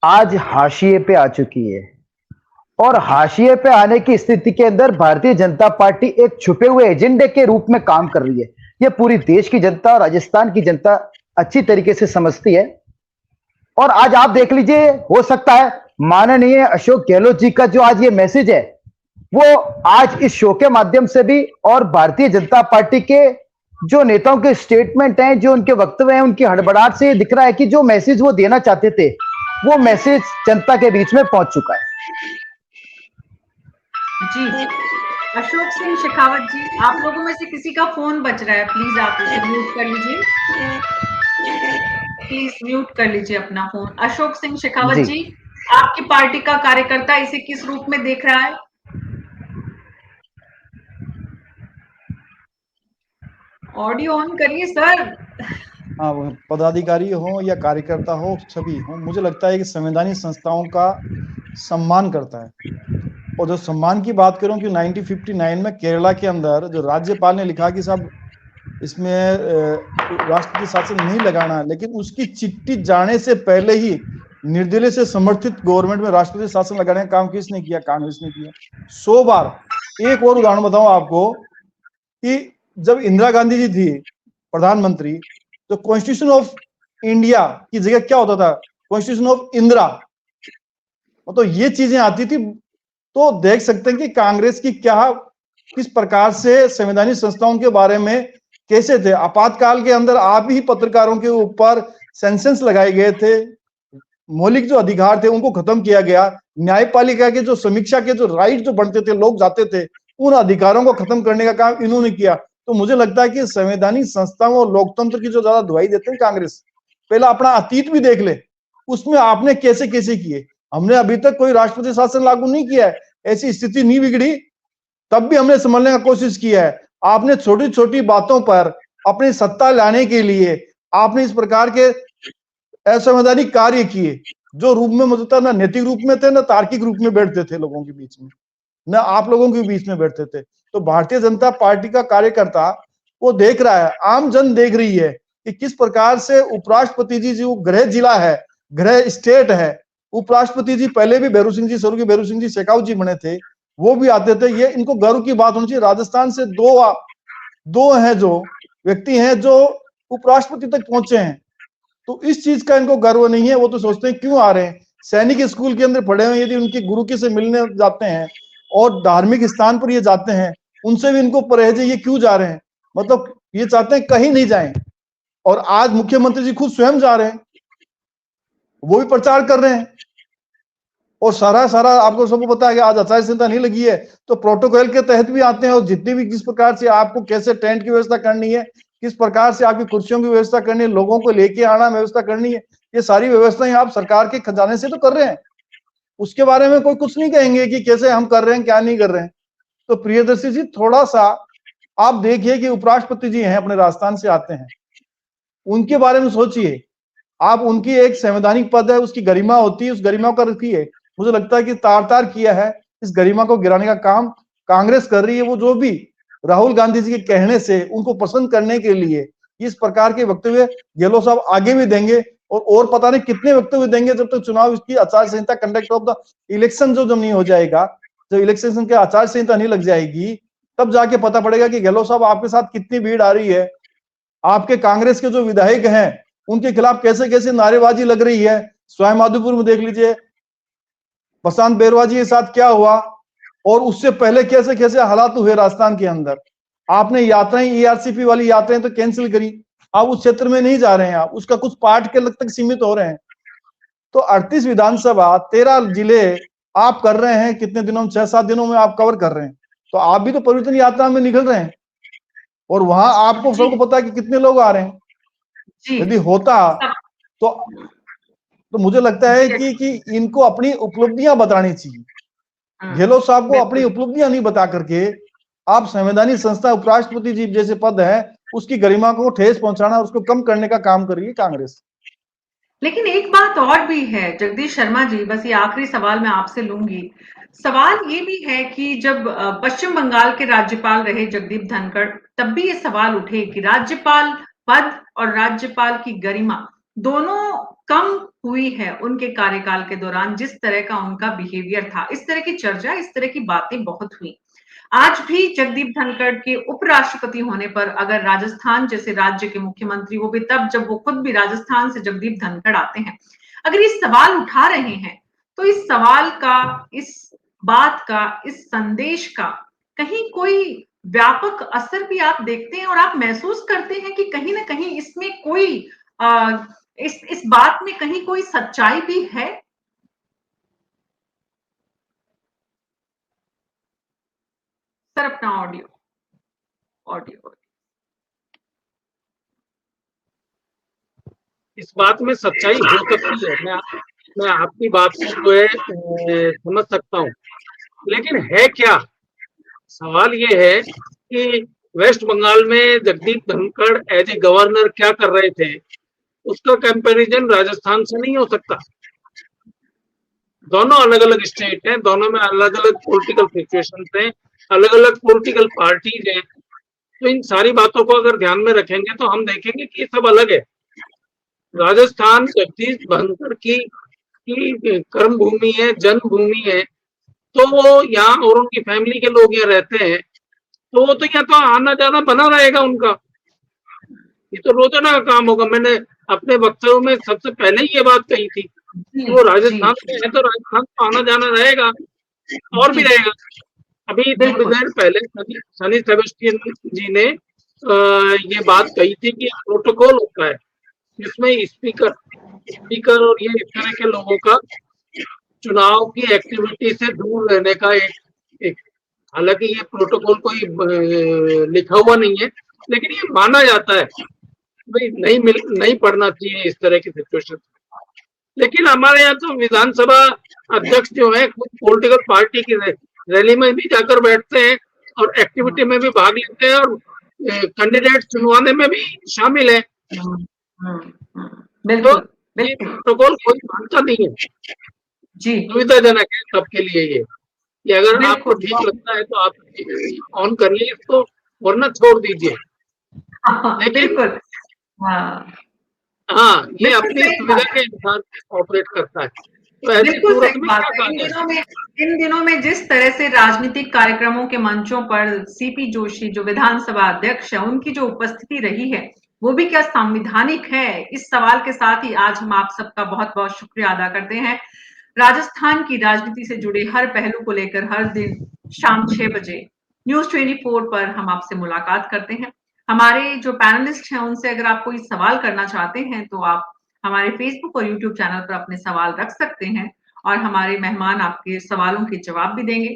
आज हाशिए पे आ चुकी है और हाशिए पे आने की स्थिति के अंदर भारतीय जनता पार्टी एक छुपे हुए एजेंडे के रूप में काम कर रही है। यह पूरी देश की जनता और राजस्थान की जनता अच्छी तरीके से समझती है। और आज आप देख लीजिए, हो सकता है माननीय अशोक गहलोत जी का जो आज ये मैसेज है वो आज इस शो के माध्यम से भी और भारतीय जनता पार्टी के जो नेताओं के स्टेटमेंट हैं, जो उनके वक्तव्य हैं, उनकी हड़बड़ाहट से दिख रहा है कि जो मैसेज वो देना चाहते थे वो मैसेज जनता के बीच में पहुंच चुका है। जी अशोक सिंह शेखावत जी, आप लोगों में से किसी का फोन बज रहा है, प्लीज आप उसे म्यूट कर लीजिए, प्लीज म्यूट कर लीजिए अपना फोन। अशोक सिंह शेखावत जी, आपकी पार्टी का कार्यकर्ता इसे किस रूप में देख रहा है? ऑडियो ऑन करिए सर। हाँ, पदाधिकारी हो या कार्यकर्ता हो, सभी हो, मुझे लगता है कि संवैधानिक संस्थाओं का सम्मान करता है। और जो सम्मान की बात करूं कि 1959 में केरला के अंदर जो राज्यपाल ने लिखा कि साहब इसमें राष्ट्रपति शासन नहीं लगाना, लेकिन उसकी चिट्ठी जाने से पहले ही निर्दलीय से समर्थित गवर्नमेंट में राष्ट्रपति शासन लगाने का काम किसने किया? कांग्रेस ने किया 100 बार। एक और उदाहरण बताऊं आपको कि जब इंदिरा गांधी जी थी प्रधानमंत्री, तो कॉन्स्टिट्यूशन ऑफ इंडिया की जगह क्या होता था? Constitution of Indira. मतलब ये चीजें आती थी, तो देख सकते हैं कि कांग्रेस की क्या, किस प्रकार से संवैधानिक संस्थाओं के बारे में कैसे थे। आपातकाल के अंदर आप ही पत्रकारों के ऊपर सेंसेस लगाए गए थे, मौलिक जो अधिकार थे उनको खत्म किया गया, न्यायपालिका के जो समीक्षा के जो राइट जो बनते थे, लोग जाते थे, उन अधिकारों को खत्म करने का काम इन्होंने किया। तो मुझे लगता है कि संवैधानिक संस्थाओं और लोकतंत्र की जो ज्यादा दुहाई देते हैं कांग्रेस, पहला अपना अतीत भी देख ले, उसमें आपने कैसे कैसे किए। हमने अभी तक कोई राष्ट्रपति शासन लागू नहीं किया है, ऐसी स्थिति नहीं बिगड़ी, तब भी हमने संभलने का कोशिश किया है। आपने छोटी छोटी बातों पर अपनी सत्ता लाने के लिए आपने इस प्रकार के असंवैधानिक कार्य किए, जो रूप में मौजूद था, ना नैतिक रूप में थे, ना तार्किक रूप में बैठते थे लोगों के बीच में, ना आप लोगों के बीच में बैठते थे। तो भारतीय जनता पार्टी का कार्यकर्ता वो देख रहा है, आम जन देख रही है कि किस प्रकार से उपराष्ट्रपति जी जो गृह जिला है, गृह स्टेट है, उपराष्ट्रपति जी पहले भी भैरू सिंह जी, स्वर्गीय भैरू सिंह जी शेखावत जी बने थे, वो भी आते थे। ये इनको गर्व की बात होनी चाहिए। राजस्थान से दो हैं जो व्यक्ति हैं जो उपराष्ट्रपति तक पहुंचे हैं, तो इस चीज का इनको गर्व नहीं है। वो तो सोचते हैं क्यों आ रहे हैं, सैनिक स्कूल के अंदर पढ़े हुए, यदि उनके गुरु के से मिलने जाते हैं और धार्मिक स्थान पर ये जाते हैं, उनसे भी इनको परहेज है, ये क्यों जा रहे हैं। मतलब ये चाहते हैं कहीं नहीं जाएं। और आज मुख्यमंत्री जी खुद स्वयं जा रहे हैं, वो भी प्रचार कर रहे हैं। और सारा आपको सबको पता है कि आज आचार संहिता नहीं लगी है, तो प्रोटोकॉल के तहत भी आते हैं। और जितनी भी किस प्रकार से आपको कैसे टेंट की व्यवस्था करनी है, किस प्रकार से आपकी कुर्सियों की व्यवस्था करनी है, लोगों को लेके आना व्यवस्था करनी है, ये सारी व्यवस्थाएं आप सरकार के खजाने से तो कर रहे हैं। उसके बारे में कोई कुछ नहीं कहेंगे कि कैसे हम कर रहे हैं, क्या नहीं कर रहे हैं। तो प्रियदर्शी जी, थोड़ा सा आप देखिए कि उपराष्ट्रपति जी हैं, अपने राजस्थान से आते हैं, उनके बारे में सोचिए। आप उनकी एक संवैधानिक पद है, उसकी गरिमा होती है, उस गरिमा को रखिए। मुझे लगता है कि तार किया है, इस गरिमा को गिराने का काम कांग्रेस कर रही है। वो जो भी राहुल गांधी जी के कहने से उनको पसंद करने के लिए इस प्रकार के वक्तव्य गहलोत साहब आगे भी देंगे, और पता नहीं कितने वक्तव्य देंगे, जब तक चुनाव इसकी आचार संहिता कंडक्ट ऑफ द इलेक्शन जो जब नहीं हो जाएगा, जब इलेक्शन के आचार संहिता नहीं लग जाएगी, तब जाके पता पड़ेगा कि गहलोत साहब आपके साथ कितनी भीड़ आ रही है। आपके कांग्रेस के जो विधायक हैं उनके खिलाफ कैसे कैसे नारेबाजी लग रही है। सवाई माधोपुर में देख लीजिए प्रशांत बैरवा जी के साथ क्या हुआ, और उससे पहले कैसे कैसे हालात हुए राजस्थान के अंदर। आपने यात्राएं, ईआरसीपी वाली यात्राएं तो कैंसिल करी, आप उस क्षेत्र में नहीं जा रहे हैं, आप उसका कुछ पार्ट के तक सीमित हो रहे हैं। तो 38 विधानसभा 13 जिले आप कर रहे हैं, कितने दिनों में, 6-7 दिनों में आप कवर कर रहे हैं। तो आप भी तो परिवर्तन यात्रा में निकल रहे हैं, और वहां आपको सबको पता है कि कितने लोग आ रहे हैं। यदि होता तो मुझे लगता है कि इनको अपनी उपलब्धियां बतानी चाहिए। गहलोत साहब को अपनी उपलब्धियां नहीं बता करके आप संवैधानिक संस्था, उपराष्ट्रपति जी जैसे पद है, उसकी गरिमा को ठेस पहुंचाना, उसको कम करने का काम कर रही है कांग्रेस। लेकिन एक बात और भी है जगदीश शर्मा जी, बस ये आखिरी सवाल मैं आपसे लूंगी। सवाल ये भी है कि जब पश्चिम बंगाल के राज्यपाल रहे जगदीप धनखड़, तब भी ये सवाल उठे कि राज्यपाल पद और राज्यपाल की गरिमा दोनों कम हुई है उनके कार्यकाल के दौरान। जिस तरह का उनका बिहेवियर था, इस तरह की चर्चा, इस तरह की बातें बहुत हुई। आज भी जगदीप धनखड़ के उपराष्ट्रपति होने पर अगर राजस्थान जैसे राज्य के मुख्यमंत्री, वो भी तब जब वो खुद भी राजस्थान से जगदीप धनखड़ आते हैं, अगर ये सवाल उठा रहे हैं, तो इस सवाल का, इस बात का, इस संदेश का कहीं कोई व्यापक असर भी आप देखते हैं और आप महसूस करते हैं कि कहीं ना कहीं इसमें कोई इस बात में कहीं कोई सच्चाई भी है? सर अपना ऑडियो इस बात में सच्चाई हो सकती है, मैं आपकी बात को जो है समझ सकता हूँ, लेकिन है क्या? सवाल ये है कि वेस्ट बंगाल में Jagdeep Dhankhar as a governor क्या कर रहे थे, उसका कंपैरिजन राजस्थान से नहीं हो सकता। दोनों अलग अलग स्टेट हैं, दोनों में अलग अलग पॉलिटिकल सिचुएशंस हैं, अलग अलग पॉलिटिकल पार्टीज हैं। तो इन सारी बातों को अगर ध्यान में रखेंगे तो हम देखेंगे कि सब अलग है। राजस्थान जगदीप धनखड़ की कर्म भूमि है, जन्मभूमि है, तो वो यहाँ और उनकी फैमिली के लोग यहाँ रहते हैं, तो वो तो यहाँ तो आना जाना बना रहेगा उनका, ये तो रोजाना का काम होगा। मैंने अपने वक्तव्यों में सबसे पहले ही ये बात कही थी जी, वो राजस्थान जी, में है तो राजस्थान तो आना जाना रहेगा और भी जी, रहेगा। अभी थोड़ी बिल्कुल। देर पहले सनी सेबेस्टियन जी ने ये बात कही थी कि प्रोटोकॉल होता है जिसमें स्पीकर स्पीकर और ये इस तरह के लोगों का चुनाव की एक्टिविटी से दूर रहने का एक हालांकि ये प्रोटोकॉल कोई लिखा हुआ नहीं है, लेकिन ये माना जाता है भाई नहीं पढ़ना चाहिए इस तरह की सिचुएशन। लेकिन हमारे यहाँ तो विधानसभा अध्यक्ष जो है खुद पॉलिटिकल पार्टी की रैली में भी जाकर बैठते हैं और एक्टिविटी में भी भाग लेते हैं और कैंडिडेट चुनवाने में भी शामिल है। हम्म, हम्म, तो बिल्कुल, ये बिल्कुल। प्रोटोकॉल कोई मानता नहीं है, जी, सुविधाजनक है सबके लिए ये अगर आपको बिल्कुल। ठीक लगता है तो आप ऑन करिए इसको, वरना छोड़ दीजिए। हाँ, लेकिन बिल्कुल। हाँ, हाँ, ये बिल्कुल अपनी सही सुविधा बात के है। अनुसार ऑपरेट करता है, तो ऐसी बिल्कुल सूरत सही में बात क्या है। कहा जाए। इन दिनों में जिस तरह से राजनीतिक कार्यक्रमों के मंचों पर सीपी जोशी जो विधानसभा अध्यक्ष है, उनकी जो उपस्थिति रही है, वो भी क्या संवैधानिक है? इस सवाल के साथ ही आज हम आप सबका बहुत-बहुत शुक्रिया अदा करते हैं। राजस्थान की राजनीति से जुड़े हर पहलू को लेकर हर दिन शाम 6 बजे न्यूज़ 24 पर हम आपसे मुलाकात करते हैं। हमारे जो पैनलिस्ट हैं, उनसे अगर आप कोई सवाल करना चाहते हैं, तो आप हमारे फेसबुक और यूट्यूब चैनल पर अपने सवाल रख सकते हैं और हमारे मेहमान आपके सवालों के जवाब भी देंगे।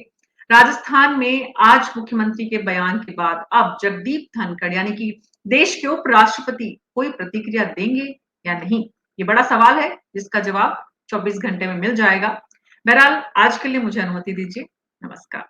राजस्थान में आज मुख्यमंत्री के बयान के बाद अब जगदीप धनखड़ यानी कि देश के उपराष्ट्रपति कोई प्रतिक्रिया देंगे या नहीं? ये बड़ा सवाल है जिसका जवाब 24 घंटे में मिल जाएगा। बहरहाल आज के लिए मुझे अनुमति दीजिए। नमस्कार।